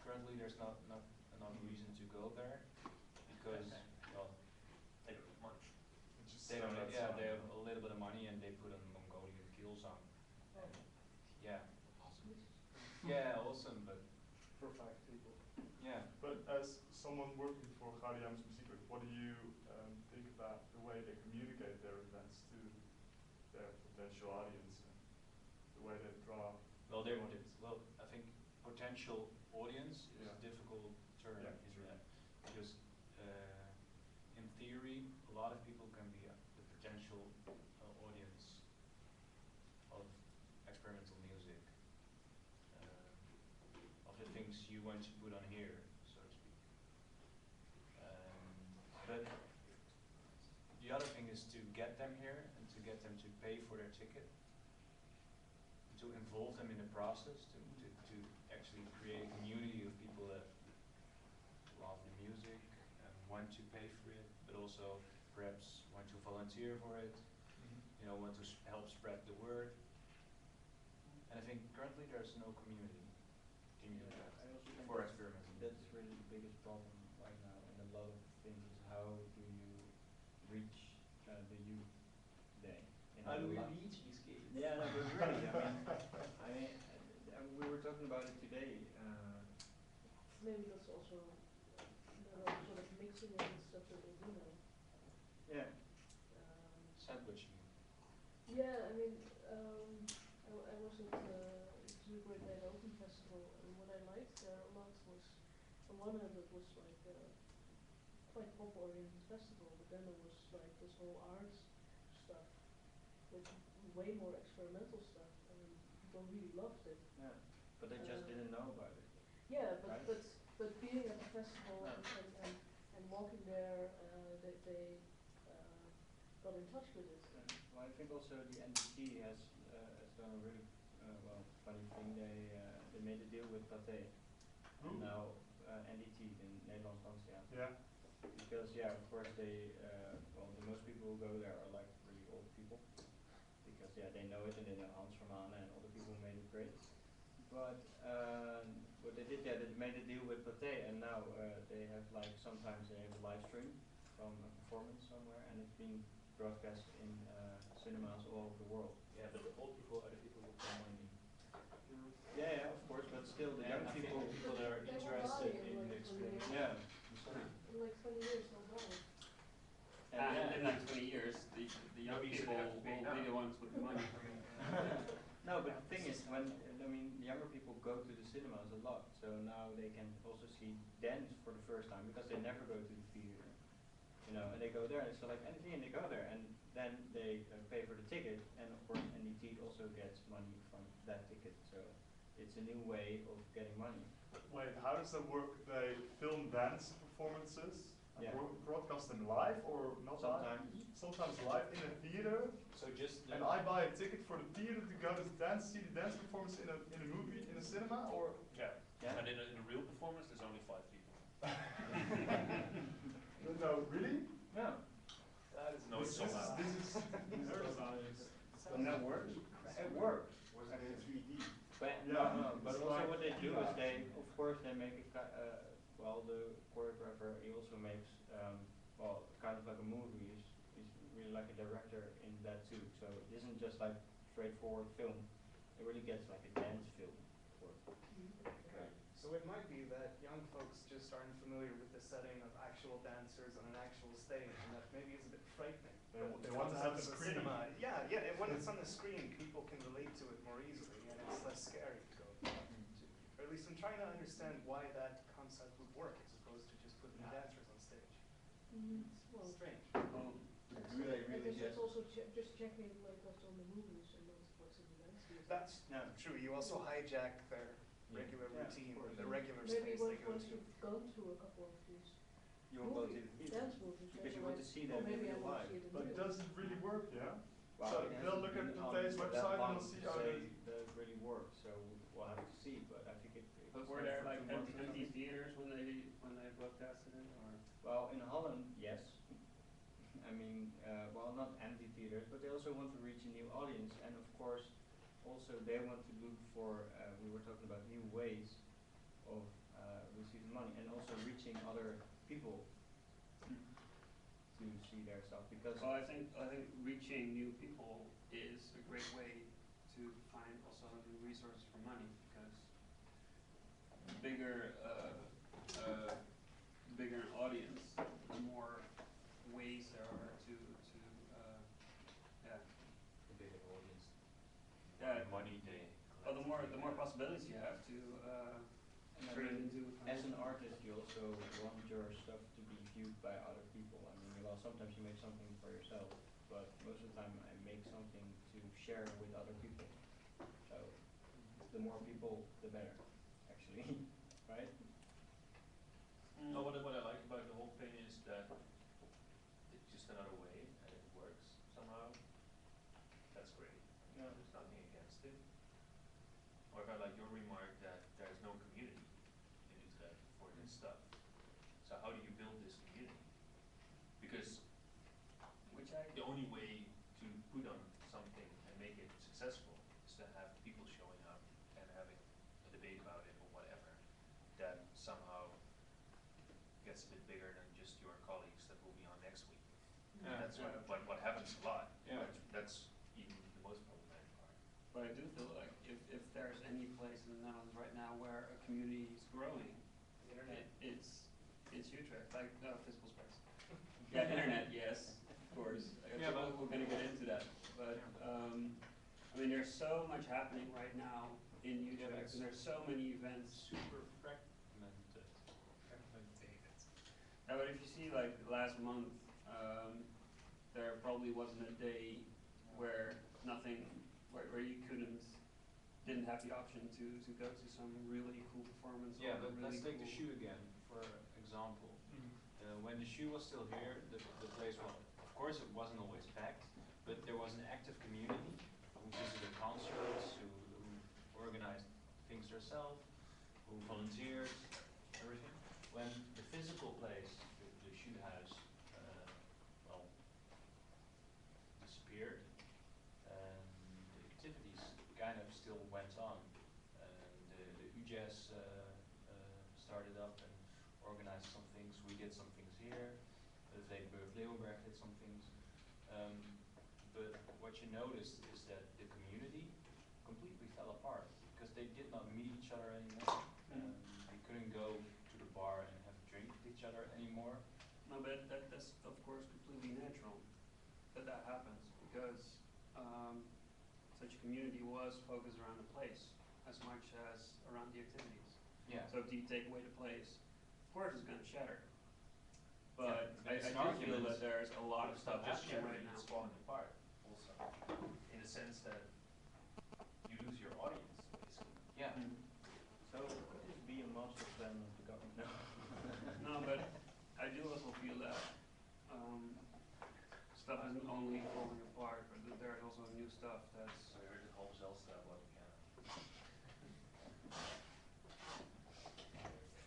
currently there's not enough reason to go there because well They don't have much. It's just they don't stand yeah outside. they have a little bit of money and they put on Mongolian kill song. And yeah. Yeah, awesome, but For 5 people. yeah. But as someone working for Gaudiamus Muziek, what do you think about the way they communicate their events to their potential audience and the way they draw Well, the they're audience? well, I think potential audience is Yeah. a difficult term, Yeah, isn't true. it? Because in theory, a lot of people can be the potential audience of experimental music, of the things you want to put on here, so to speak. But the other thing is to get them here and to get them to pay for their ticket, to involve them in the process, to actually create a community of people that love the music and want to pay for it, but also perhaps want to volunteer for it, you know, want to help spread the word. And I think currently there's no community in I also think for experimental that's music. really the biggest problem right now in a lot of things is how do you reach the youth today? How do we a lot- reach these kids? Yeah, no, but really, I mean, we were talking about it today. Maybe that's also the sort of mixing it and stuff that they do now. Yeah. Sandwiching. Yeah, I mean, I was at the Great Night Open Festival, and what I liked there a lot was, on one hand it was like quite pop-oriented festival, but then there was like this whole art stuff, with way more experimental stuff, and people really loved it. Yeah, but they just didn't know about it. Yeah, Right. but being at the festival Yeah. and walking there, they got in touch with it. Well, I think also the NDT has done a really funny thing. They made a deal with Pathé. Who? And now NDT, the Nederlands Danstheater. Yeah. Because of course the most people who go there are like really old people. Because they know it and they know Hans from Hane and all the people who made it great. But what they did, they made a deal with Pathé, and now they have like sometimes they have a live stream from a performance somewhere, and it's being broadcast in cinemas all over the world. Yeah, but the old people are the people with the money. Yeah, of course, but still the young And I think people. the people that are They will interested buy in in like 20 experience. years. Yeah. Sorry. In like 20 years they'll buy it. And in like 20 years, the young Maybe you people should have to pay will be now. the ones with the money. No, but the thing is, when the younger people go to the cinemas a lot, so now they can also see dance for the first time because they never go to the theater, and they go there and it's like NDT and they go there and then they pay for the ticket, and of course NDT also gets money from that ticket, so it's a new way of getting money. Wait, how does that work? They film dance performances and Yeah. broadcast them live or not live? Sometimes. Sometimes live in a theater. So just And I buy a ticket for the theater to go to see the dance performance in a movie, in a cinema, or Yeah. Yeah. And in a real performance, there's only 5 people. no, really? Yeah. That is no This is Heard about it. And that works. It works. Was it in 3D? But Yeah, but it's also like what they do is Eva. of course they make it the choreographer, he also makes kind of like a movie. He's really like a director in that too. So it isn't just like straightforward film. It really gets like a dance film. Okay. So it might be that young folks just aren't familiar with the setting of actual dancers on an actual stage, and that maybe is a bit frightening. They want to have the Concepts of screen. cinema. Yeah, and when it's on the screen, people can relate to it more easily, and it's less scary to go to. Or at least I'm trying to understand why that concept would work, as opposed to just putting dancers on stage. Well, It's strange. Well, Do they I really guess get? it's also just checking like what's on the movies and not what's in the dance theater. That's Yeah. true. You also hijack their regular Yeah, of routine, course. the regular Maybe space they go once to. you've gone to a couple of these You will go to the theater. dance movies, Because you then want like, to see oh, them in maybe I real want life. to see it in But real. does it really work, yeah? Well, So it they'll hasn't look at been the on Pathé's for that website and long they'll see to how say they- that it really works, so we'll have to see, but I think it but it's were not there for like 2 months or empty something. theaters when they broadcasted it, or? Well, in Holland, yes. I mean, not empty theaters, but they also want to reach a new audience, and of course, also they want to look for, we were talking about new ways of receiving money, and also reaching other people to see their stuff, because Well, I think reaching new people is a great way to find also new resources for money, because the bigger bigger an audience, the more ways there are to yeah. the bigger audience, Yeah. money they Well, the more possibilities you have to and I turn it mean, into. as an artist, you also want your stuff to be viewed by other people. I mean, well, sometimes you make something for yourself, but most of the time I make something to share with other people. So the more people, the better, actually, right? No, what I like about the whole thing is that it's just another way and it works somehow. That's great. Yeah. There's nothing against it. However, I like your remark that there's no community in Utrecht for this stuff. So how do you build this community? Because Which I the only way to put on something and make it successful is to have people showing up and having a debate about it or whatever that somehow And that's what happens a lot. Yeah. That's even the most problematic part. But I do feel like if there's any place in the Netherlands right now where a community is growing, it's Utrecht, like physical space. Yeah, internet, yes, of course. Yeah, but We're gonna get into that, but I mean, there's so much happening right now in Utrecht, and there's so many events. super fragmented. Yeah, but if you see like last month, there probably wasn't a day where where you didn't have the option to go to some really cool performance. Yeah, or but really let's take the cool- shoe again, for example. When the shoe was still here, the place, well, of course it wasn't always packed, but there was an active community who visited concerts, who organized things themselves, who volunteered, everything. When the physical place, the shoe house, well, disappeared, the activities kind of still went on. The UJazz started up and organized some things. We did some things here. The Vredenburg Leeuwenberg did some things. But what you noticed is that the community completely fell apart because they did not meet each other anymore. They couldn't go to the bar and have a drink with each other anymore. No, but that's of course completely natural that happens because such a community was focused around the place as much as around the activities. Yeah. So if you take away the place, of course it's going to shatter. But Yeah, I it's do an feel argument. that there's a lot of It's stuff not just happening sharing, right now. it's falling apart also, in the sense that you lose your audience, basically. Yeah. So could this be a master plan of the government? No, but I do also feel that stuff isn't only falling apart, but that there's also new stuff that's. So we heard the whole Zelstra about the piano.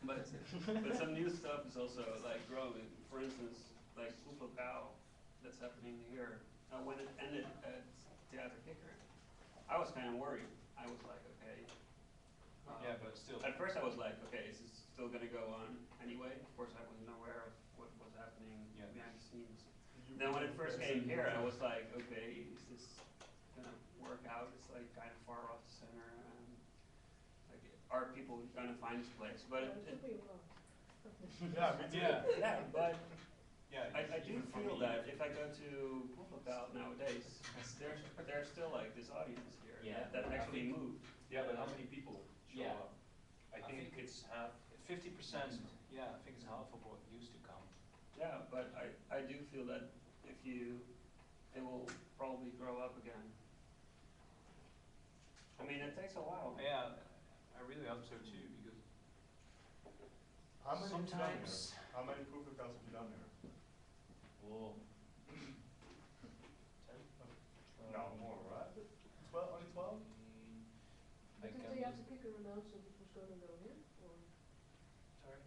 But some new stuff is also like growing. For instance, like Cow that's happening here. When it ended at Theater Kikker, I was kind of worried. I was like, okay. Yeah, but still. At first I was like, okay, is this still going to go on anyway? Of course I wasn't aware of what was happening behind the scenes. Then when it first came here, I was like, okay, is this going to work out? It's like kind of far off the center. And like, are people going to find this place? But Yeah, it took me a while. Yeah, me too. yeah, but Yeah, I do even for feel me. that if I go to Poepelkaal nowadays, there's still like this audience here Yeah, that I actually think- moved. Yeah, but how many people show Yeah. up? I I think think it's half. 50%, yeah, I think it's half of what used to come. Yeah, but I do feel that it will probably grow up again. I mean, it takes a while. Yeah, I really hope so too, because How many have you done sometimes. here? How many proof accounts have you done here? Oh. No, more, right? 12, only 12? I But did can- Theater Kikker announce that it was going to go here? Or Sorry?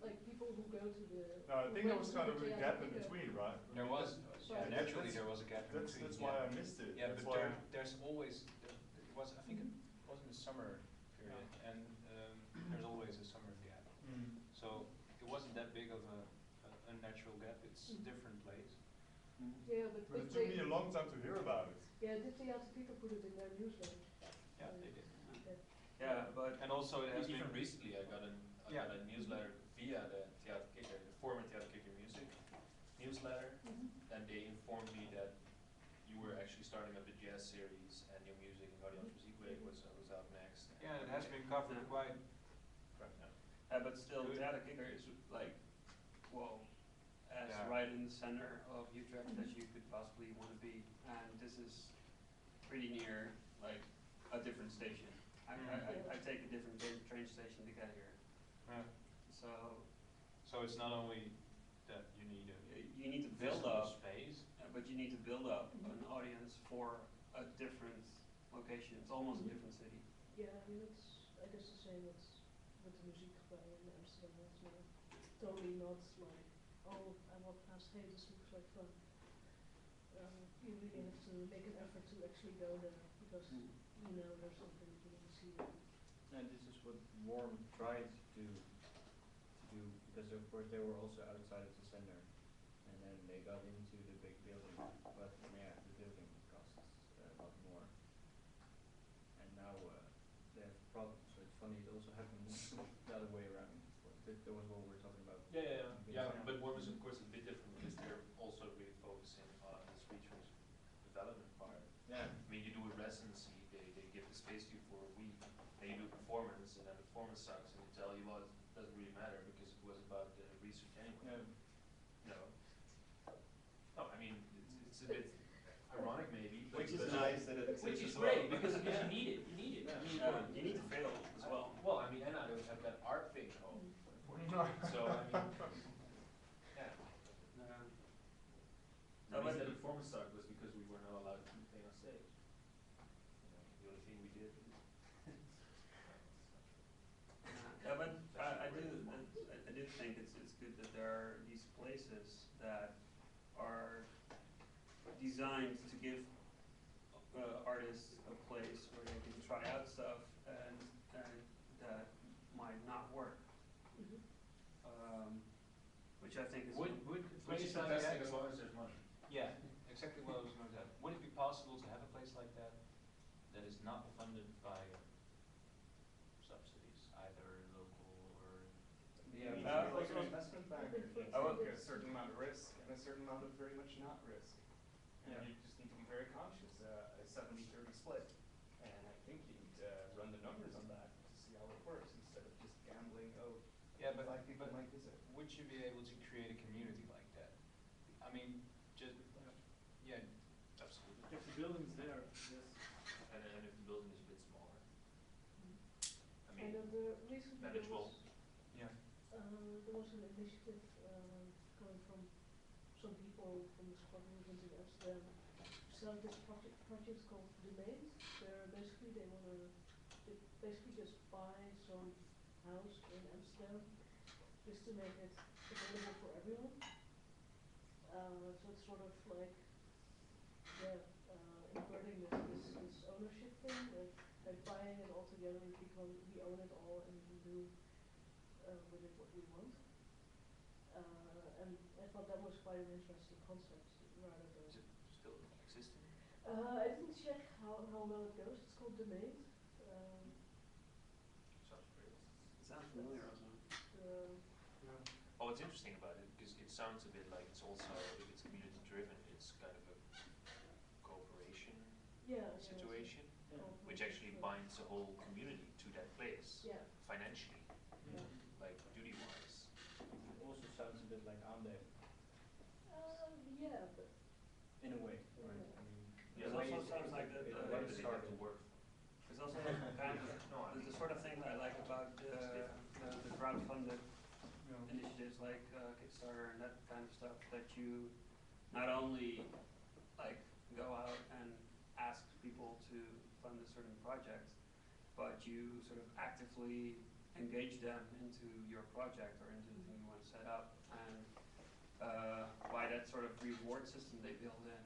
like people who go to the. No, I think there was kind of a Theater gap in Kikker. between, right? There was, Sorry. yeah, naturally there was a gap in between. That's yeah. why I missed it. Yeah, That's but why. there's always, it was, I think it was in the summer period, and there's always a summer gap. Mm. So it wasn't that big of a natural gap, it's a different place. Yeah, but But it if took they, me a long time to hear about it. yeah, did Theater Kikker put it in their newsletter? Yeah, they did. Yeah, but And also it has Even been, recently, I got Yeah. a newsletter via the Theater Kikker, the former Theater Kikker Music newsletter, and they informed me that you were actually starting up a jazz series and your music in Guardians Muziekweek was out next. yeah, it has been covered quite, but still, Good. Theater Kikker is like, well, as Yeah. right in the center of Utrecht as you could possibly want to be, and this is pretty near like a different station. I take a different train station to get here, yeah. so So it's not only that you need a you need to build physical up, space. but you need to build up an audience for a different location. It's almost a different city. Yeah, I mean, it's, I guess the same with the muziekgebouw in Amsterdam. It's not, totally not like, oh, I walk past, hey, this looks like fun. You really have to make an effort to actually go there because you know there's something that you want to see. And this is what Warm tried to do because of course they were also outside of the center, and then they got into the big building, but yeah, the building costs a lot more. And now they have problems. So it's funny. It also happens the other way around. That was what we were talking about. Yeah, but one was of course a bit different because they're also really focusing on this research development part. Yeah. I mean, you do a residency, they give the space to you for a week, then you do a performance, and then the performance sucks, and they tell you, well, it doesn't really matter because it was about the research anyway. Yeah. No. No, I mean, it's a bit ironic maybe, but Which is nice that it which is exists as well. great because you need it. You need it. I mean, You need to fail as well. well, I mean, and I don't have that art thing at home. So I mean, yeah. The No, but- reason that the performance sucked was because we were not allowed to play on stage. You know, the only thing we did. Yeah, but I do think it's good that there are these places that are designed to give artists a place where they can try out stuff and that might not work. Which I think is Which is the best thing as long as there's money. Yeah, exactly what I was going to say. Would it be possible to have a place like that that is not funded by subsidies, either local or? Yeah, Uh, like an also- investment banker, you I would- take a certain amount of risk and a certain amount of very much not risk. And Yeah. you just need to be very conscious, a 70-30 split. And I think you need to run the numbers on that to see how it works instead of just gambling, oh, Yeah, but, 5 people but might visit. would you be able to create a community like that? I mean, just, yeah, absolutely. If the building's there, yes. And if the building is a bit smaller. I And mean, recently manageable. Yeah. there was an initiative coming from some people from the squad movement in Amsterdam. So this project's called Domains. They're basically they basically just buy some house in Amsterdam just to make it available for everyone. So it's sort of like inverting this ownership thing, like buying it all together, we own it all and we can do with it what we want. And I thought that was quite an interesting concept rather than. Is it still existing? I didn't check how well it goes. It's called Domains. Sounds great. It sounds familiar also. Oh, what's interesting about it, because it sounds a bit like it's also, if it's community driven, it's kind of a cooperation situation, which actually binds the whole community to that place, Yeah. financially, Yeah. like duty-wise. It also sounds a bit like Ande Yeah, but in a way, Yeah. right? I mean, Yeah, It the way also it- sounds like that, it- The the way way it that they have started. to work. it's also kind of No, I mean, the sort of thing that I like about the crowdfunded initiatives like Kickstarter and that kind of stuff, that you not only like go out and ask people to fund a certain project, but you sort of actively engage them into your project or into the thing you want to set up, and by that sort of reward system they build in,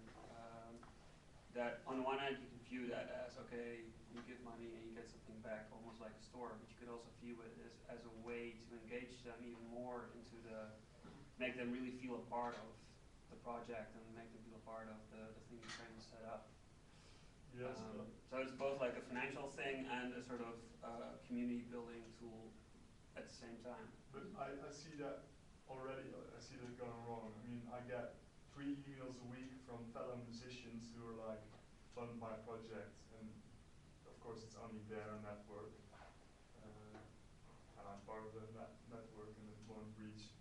that on the one hand you can view that as, okay, you give money and you get something back, almost like a store, but you could also view it as a way to engage them even more into make them really feel a part of the project and make them feel a part of the thing you're trying to set up. Yes, So it's both like a financial thing and a sort of community building tool at the same time. but I see that already, I see that going wrong. I mean, I get 3 emails a week from fellow musicians who are like, fund my project, and of course it's only their network. And I'm part of the network, and it won't reach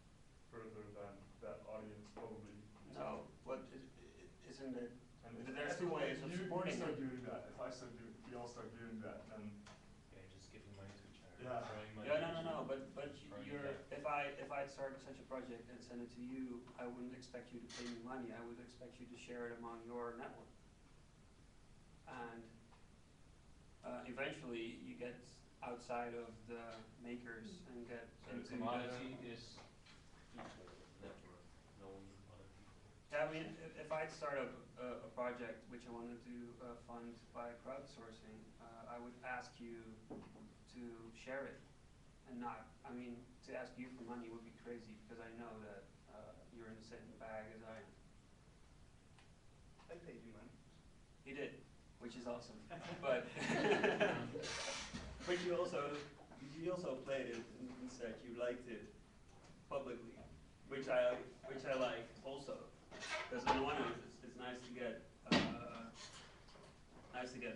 further than that audience probably. No, but isn't it? And There's two ways of supporting You start it. doing that, if I start doing, we all start doing that, then Yeah, just giving money to each other. Yeah. Throwing money Yeah, at each no, other. but Throwing you're, it back. if I'd started such a project and send it to you, I wouldn't expect you to pay me money, I would expect you to share it among your network. And eventually you get outside of the makers and get So the into commodity is each other, network, knowing other people. Yeah, I mean, if I'd start a project which I wanted to fund by crowdsourcing, I would ask you to share it and not, I mean, to ask you for money would be crazy because I know that you're in the same bag as I am. I paid you money. He did, which is awesome. But but you also played it and said you liked it publicly, which I like also. Because on the one hand, it's nice to get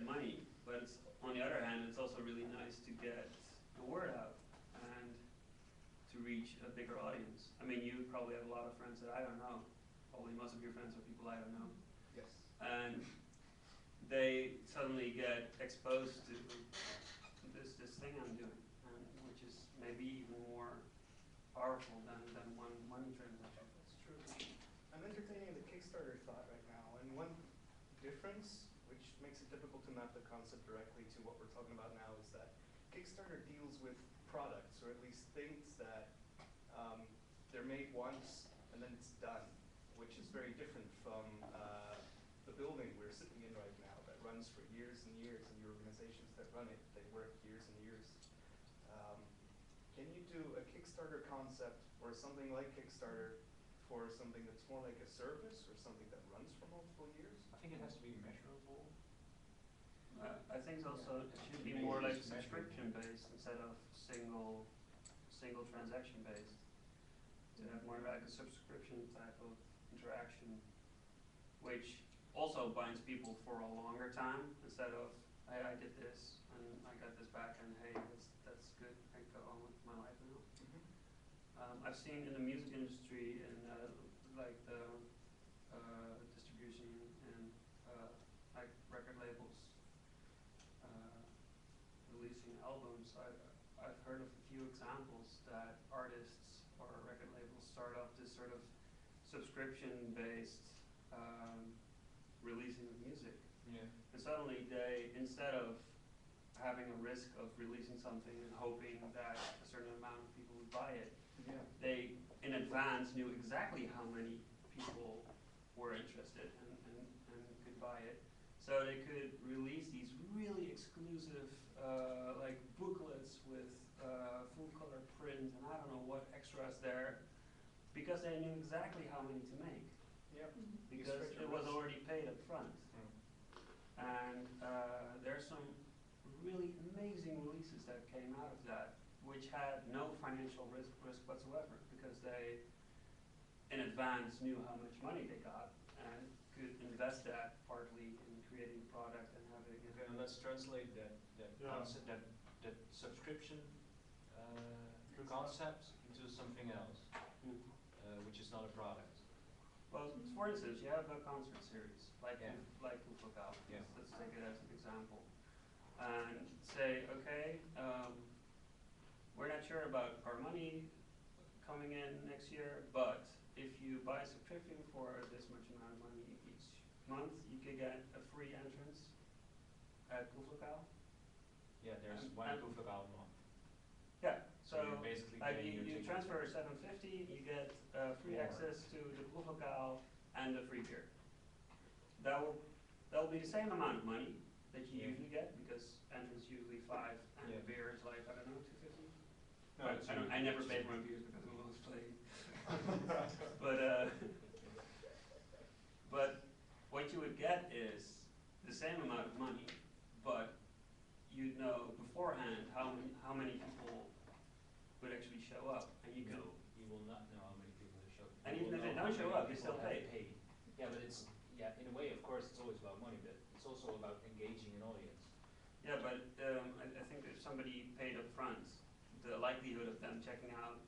money, but it's, on the other hand, it's also really nice to get the word out and to reach a bigger audience. I mean, you probably have a lot of friends that I don't know. Probably most of your friends are people I don't know. Yes. And they suddenly get exposed to this thing I'm doing, and which is maybe even more powerful than one money transaction. That's true. I'm entertaining the Kickstarter thought right now, and one difference, which makes it difficult to map the concept directly to what we're talking about now, is that Kickstarter deals with products, or at least things that they're made once and then it's done, which is very different from the building we're sitting in right now that runs for years and years, and the organizations that run it, they work years and years. Can you do a Kickstarter concept or something like Kickstarter for something that's more like a service or something that runs for multiple years? I think it has to be measurable. I think also it should be more like subscription based instead of single transaction based. To have more like a subscription type of interaction, which also binds people for a longer time instead of, hey, I did this and I got this back and hey, that's good, I go on with my life now. I've seen in the music industry and like the distribution and like record labels releasing albums. I've heard of a few examples that artists or record labels start off this sort of subscription-based releasing of music. Yeah. And suddenly they, instead of having a risk of releasing something and hoping that a certain amount of people would buy it, they in advance knew exactly how many people were interested and could buy it. So they could release these really exclusive like booklets with full color print and I don't know what extras there, because they knew exactly how many to make. Yep. Because it was already paid up front. And there's some really amazing releases that came out of that, which had no financial risk whatsoever, because they in advance knew how much money they got and could invest that partly in creating a product and having it. Okay, and let's translate that concept, that subscription concept into something else, which is not a product. Well, for instance, you have a concert series, like Yeah. like Ufokal. Yeah. Let's take it as an example. And say, okay, we're not sure about our money coming in next year, but if you buy a subscription for this much amount of money each month, you could get a free entrance at Ufokal. Yeah, there's And- one and- Ufokal a month. Yeah, So so you're basically like paying your you ticket. transfer $750, you get free More. access to the Ufokal and the free beer. That will be the same amount of money that you Yeah. usually get, because entrance usually $5 and Yeah. beer is like, I don't know, $2.50. No, But it's I never paid for my beers because I'm always playing. But what you would get is the same amount of money, but you'd know beforehand how many people would actually show up, and you could. No, you will not know how many people will show up. And You even will if they know don't how show many up, you people still have pay. Yeah, but it's, in a way, of course, it's always about money, but it's also about engaging an audience. Yeah, but I think if somebody paid up front, the likelihood of them checking out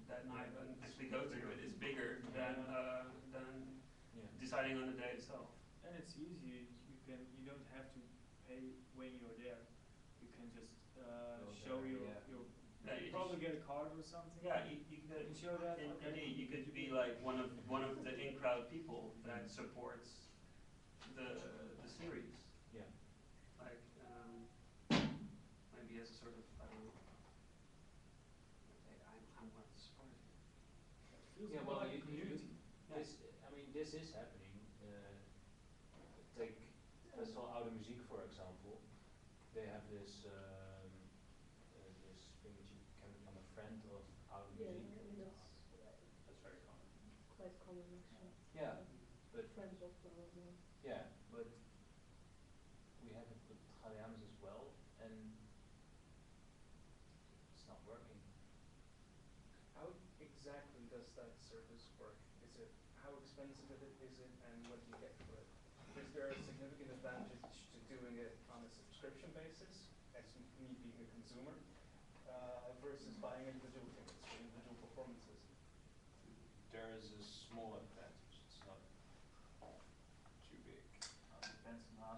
that night and actually go to it is bigger than Yeah. deciding on the day itself. And it's easy. You don't have to pay when you're there. You can just show there, your yeah. Yeah, you you probably just- get a card or something. Yeah, you could. You show that. Okay. Indeed, you could be like one of the in-crowd people that supports the series. Yeah. Like maybe as a sort of, I don't know. I'm one of the supporters here. Feels Yeah, more well, like a community. This is happening. Take Festival Oude Muziek, for example. They have this this thing that you can become a friend of Oude Yeah, Muziek. I mean that's That's very common. quite common actually. Yeah, but Friends of blah blah blah. yeah, but we have it with Galeams as well, and it's not working. How exactly does that service work? Is it, how expensive is it, and what do you get for it? Is there a significant advantage to doing it on a subscription basis, as me being a consumer, versus buying individual tickets for individual performances? There is a small advantage, it's not too big. Depends on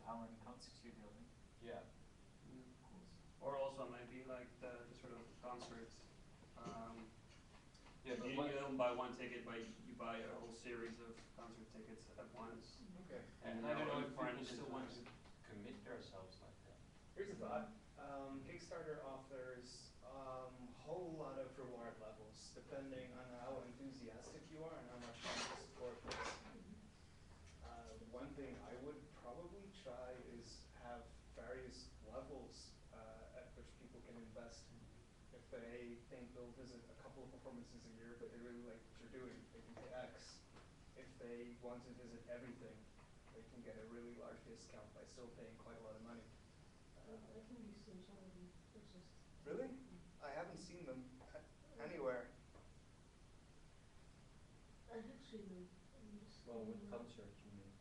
how many concerts you're doing. Yeah. Of course. Or also maybe like the sort of concerts. Yeah, but You what- don't buy one ticket, but you buy a whole series of concert tickets at once. Okay. And I don't know if for people any still want to business. commit themselves like that. Here's a thought. Kickstarter offers whole lot of reward levels depending on how enthusiastic you are and how much you support this. One thing I would probably try is have various levels at which people can invest. If they think they'll visit a couple of performances a year, but they really like what you're doing, they can pay X. If they want to visit everything, they can get a really large discount by still paying quite a lot of money. I think we've seen some of them. It's just Really? I haven't seen them anywhere. I have seen them. I'm just Well, with thinking, concerts, you mean?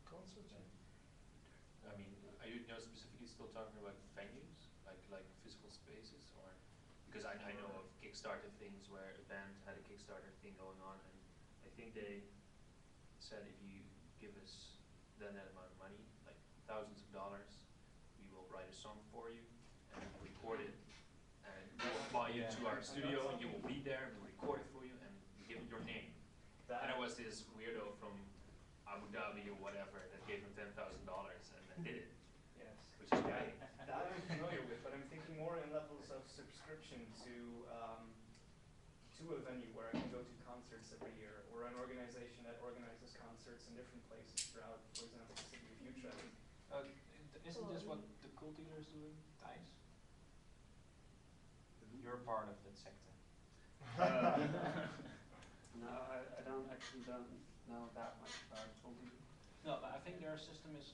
Concerts? I mean, are you now specifically still talking about venues, like physical spaces, or? Because I know of Kickstarter things where a band had a Kickstarter thing going on, and I think they said if you give us then that amount of money, like thousands of dollars, we will write a song for you and record it, and we'll fly you to our studio, and you will be there, and we'll record it for you, and we give it your name. And there was this weirdo from Abu Dhabi or whatever that gave him $10,000 and then did it, Yes. which is great. That I'm familiar with, but I'm thinking more in levels of subscription to a venue where I can go to concerts every year, or an organization that organizes concerts in different places throughout, for example, the city of Utrecht. Isn't this what the cult leader is doing, Thijs? You're part of that sector. No, I don't actually don't know that much about Goldie. No, but I think their system is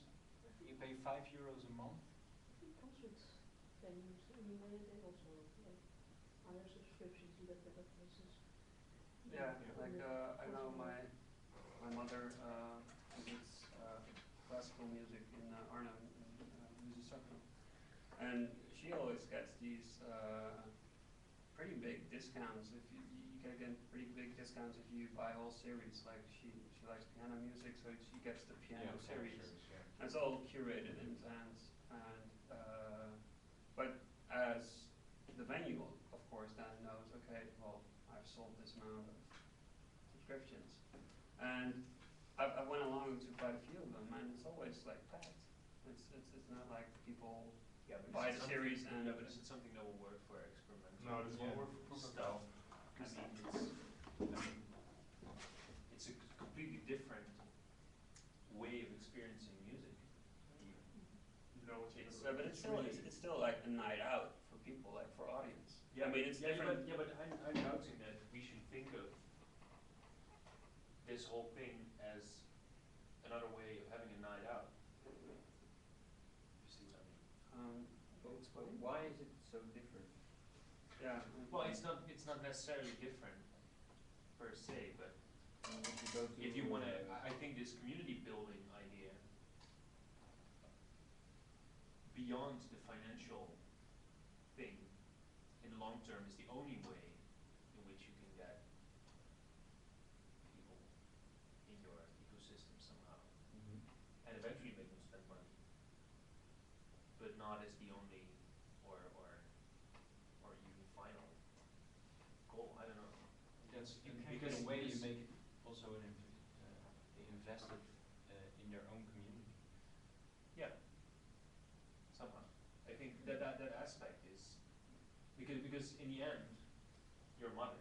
you pay €5 a month. I think concerts venues, I mean, they also like higher subscriptions you get better places. Yeah, Yeah. like I know my mother visits classical music in Arnhem, Muziekcentrum, and she always gets these pretty big discounts. If you can get pretty big discounts if you buy a whole series. Like she likes piano music, so she gets the piano series. And it's all curated in advance, and but as the venue, of course, then knows, okay, well, I've sold this amount of subscriptions, and I went along to quite a few of them, and it's always like packed. It's not like people buy the series and yeah, but is it something that will work for experimental? No, this won't work for proof of stuff. concept. It's a completely different way of experiencing music. You know what you're but it's still like a night out for people, like for audience. Yeah, I mean, it's different. but I'm doubting that we should think of this whole thing as another way of having a night out. You see what I mean? But why is it so different? Yeah. Well, it's not necessarily different per se, but If you go to if you want to, I think this community building idea beyond the financial thing in the long term is the only way in which you can get people in your ecosystem somehow, and eventually make them spend money, but not as the only or even final goal. I don't know. That's You can because get in a way away you with- make it also they invested in their own community. Yeah. Somehow. I think that aspect is because in the end, your mother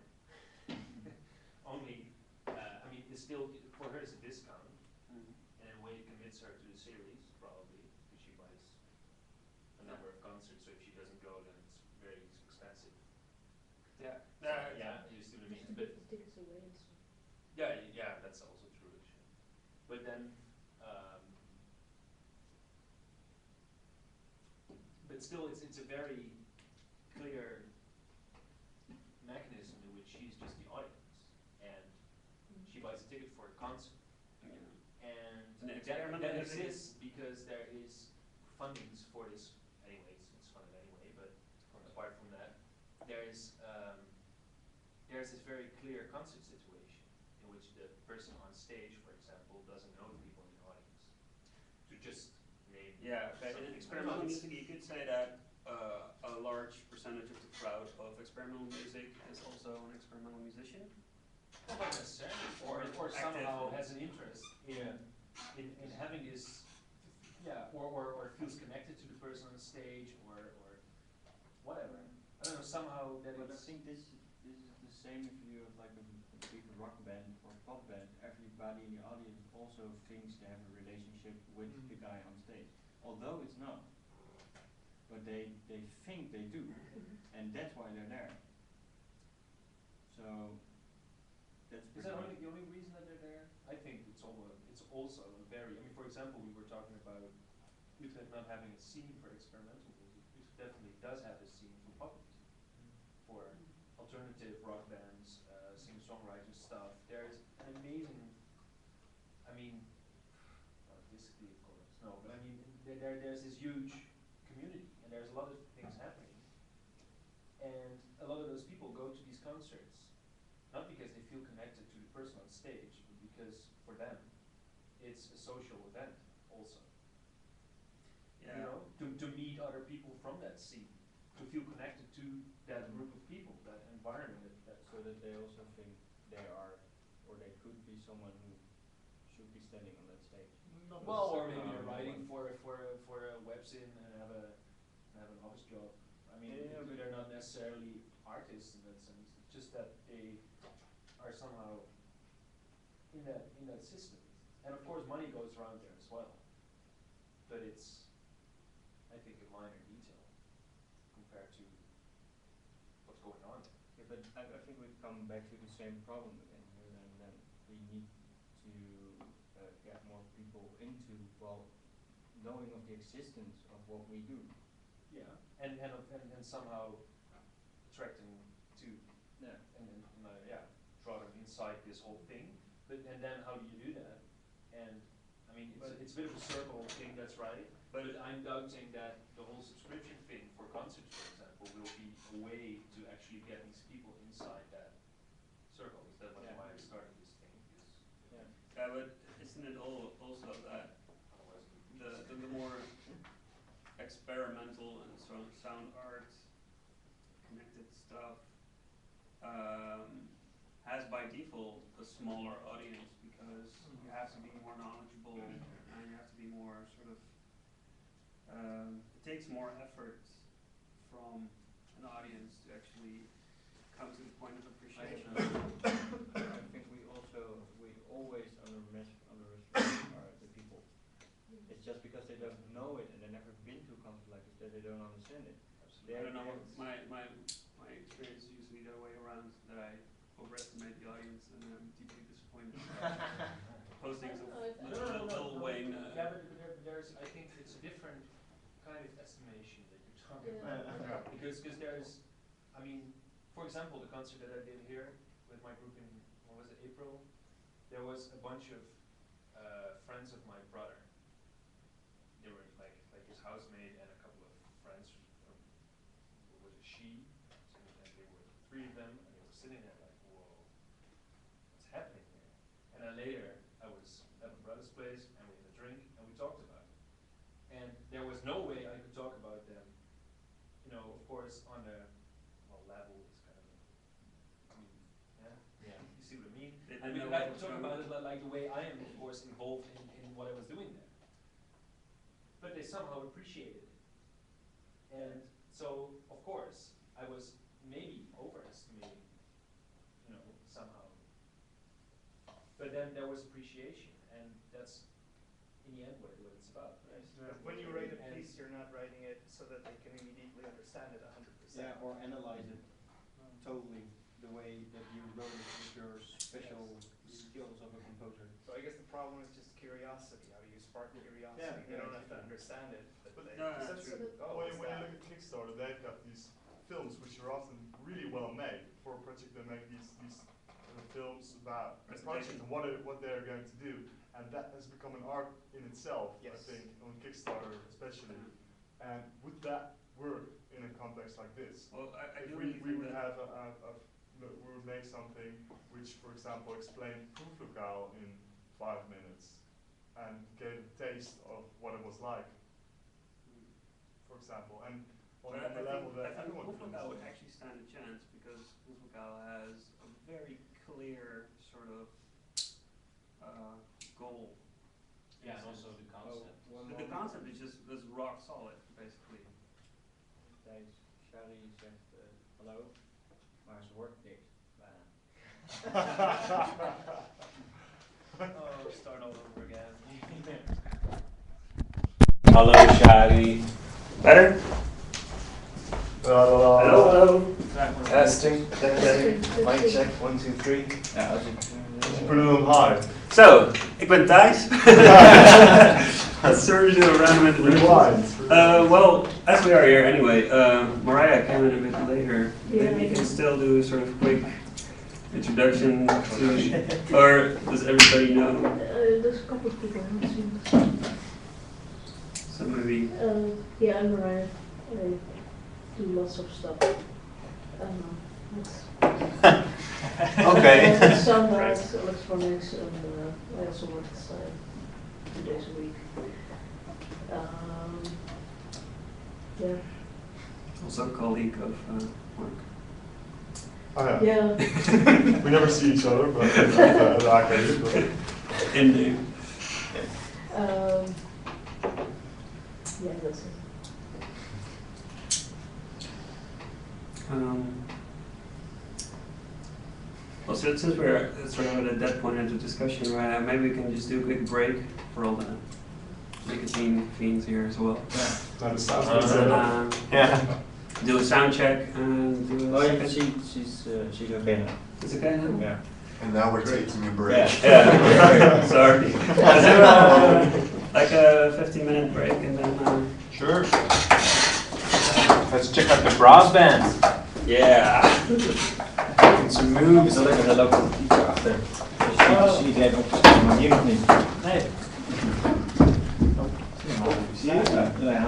only I mean it's still for her it's a discount, and in a way it commits her to the series probably because she buys a number of concerts. So if she doesn't go, then it's very expensive. Yeah. So, yeah, you see what I mean. Just to But give the tickets away, it's Yeah, that's also true. Actually. But then, but still, it's a very clear mechanism in which she's just the audience, and she buys a ticket for a concert, and And that exists because there is fundings for this anyway. It's funded anyway, but apart from that, there's this very clear concert situation in which the person on stage, for example, doesn't know the people in the audience. To just name. Yeah, okay. In experimental music, you could say that a large percentage of the crowd of experimental music is also an experimental musician. Not necessarily, or active. somehow has an interest in having this, or feels connected to the person on stage, or whatever. I don't know, somehow that But I it's. think this is the same if you have like a big rock band or pop band. Everybody in the audience also thinks they have a relationship with the guy on stage, although it's not. But they think they do, and that's why they're there. So that's Is that the only reason that they're there? I think it's also a very. I mean, for example, we were talking about Utrecht not having a scene for experimental music. Utrecht definitely does have a scene for pop music, for alternative rock bands, singer-songwriter stuff. There's an amazing. I mean, not physically, of course, no, but I mean, there's this huge community, and there's a lot of things happening, and a lot of those people go to these concerts. Not because they feel connected to the person on stage, but because for them, it's a social event also. Yeah. You know, to meet other people from that scene, to feel connected to that group of people, that environment. so that they also think they are, or they could be someone who should be standing on that stage. Well, or maybe they're writing for a webzine and have an office job. I mean, Yeah, but they're not necessarily artists in that sense. It's just that they are somehow in that system. And of course, money goes around there as well. But it's, I think, a minor detail compared to what's going on there. Yeah, but I think we come back to the same problem again here, and then we need to get more people into, well, knowing of the existence of what we do. Yeah. And somehow attracting to Yeah. and draw them inside this whole thing. But and then how do you do that? And I mean, it's a bit of a circle thing, that's right. But I'm doubting that the whole subscription thing for concerts, for example, will be a way to actually get these people inside that circle. Is that why I started this thing? Yeah, but isn't it also that the more experimental and sort of sound art connected stuff has by default a smaller audience because you have to be more knowledgeable and you have to be more sort of it takes more effort from an audience to actually come to the point of appreciation. I think we always underestimate the people. It's just because they don't know it and they've never been to a concert like this that they don't understand it. I don't know, my experience is usually the other way around, that I overestimate the audience and I'm deeply disappointed. Postings of Lil Wayne. Yeah, but there's, I think it's a different kind of estimation that you're talking about. Because there's, I mean, for example, the concert that I did here with my group in, what was it, April? There was a bunch of friends of my brother. They were like his housemate and a couple of friends from, was it she? And they were three of them, and they were sitting there like, whoa, what's happening here? And then later, I was at my brother's place, and we had a drink, and we talked about it. And there was no way I could talk about them, you know, of course, on a, well, level is kind of, I mean, yeah, you see what I mean? I mean, I talk about it like the way I am, of course, involved in what I was doing there. But they somehow appreciated it. And so, of course, I was maybe overestimating, you know, somehow. But then there was appreciation, and that's, in the end, what it's about, right? When you write a piece, you're not writing it so that they can immediately understand it 100%. Yeah, or analyze it totally the way that you wrote it with your special skill curiosity, how do you spark curiosity? Yeah, They don't have to exactly. understand it, but they No, no, sense true. it. Oh, when what's you that? look at Kickstarter, they've got these films which are often really well made. For a project, they make these films about the project and what they're going to do, and that has become an art in itself. Yes. I think on Kickstarter especially, and would that work in a context like this? Well, I If do we really we think would that. have we would make something which, for example, explained proeflokaal in 5 minutes, and gave a taste of what it was like, for example, and on But the level that I think everyone can Hoeflankau would understand. actually stand a chance because Hoeflankau has a very clear sort of goal. Yeah, and also the concept. The concept is rock solid, basically. Thijs, Charlie zegt hallo, maar ze wordt dicht. Bijna. Oh, start all over again. Hallo Shari. Better? Hello. Hello. Testing. Mic check, 1, 2, 3. Ja, als ik... You put it on high. So, ik ben Thijs. That's the original random introduction. Rewind. Well, as we are here anyway, Mariah came in a bit later. Yeah. Maybe you can still do a sort of quick introduction to, or does everybody know? There's a couple of people I haven't seen. So maybe. Yeah, I'm Mariah. I do lots of stuff. I don't know. Okay. Sound bites, electronics, and I also work 2 days a week. Yeah. Also a colleague of work. Oh yeah. Yeah. We never see each other, but I can do it. Indeed. Yeah, that's it. Well, since we're sort of at that point in the discussion, right, maybe we can just do a quick break for all the nicotine fiends here as well. That sounds And good. then, Yeah. do a sound check and do a second. She's okay now. It's okay now? Yeah. And now we're taking a break. Yeah. Sorry. Let's do like a 15-minute break and then. Sure. Let's check out the brass band. Yeah. Making some moves. Zal ik met de lokale teacher achter. Dus die blijft opgestaan, maar hier nog niet. Nee. Ja, ja, ja.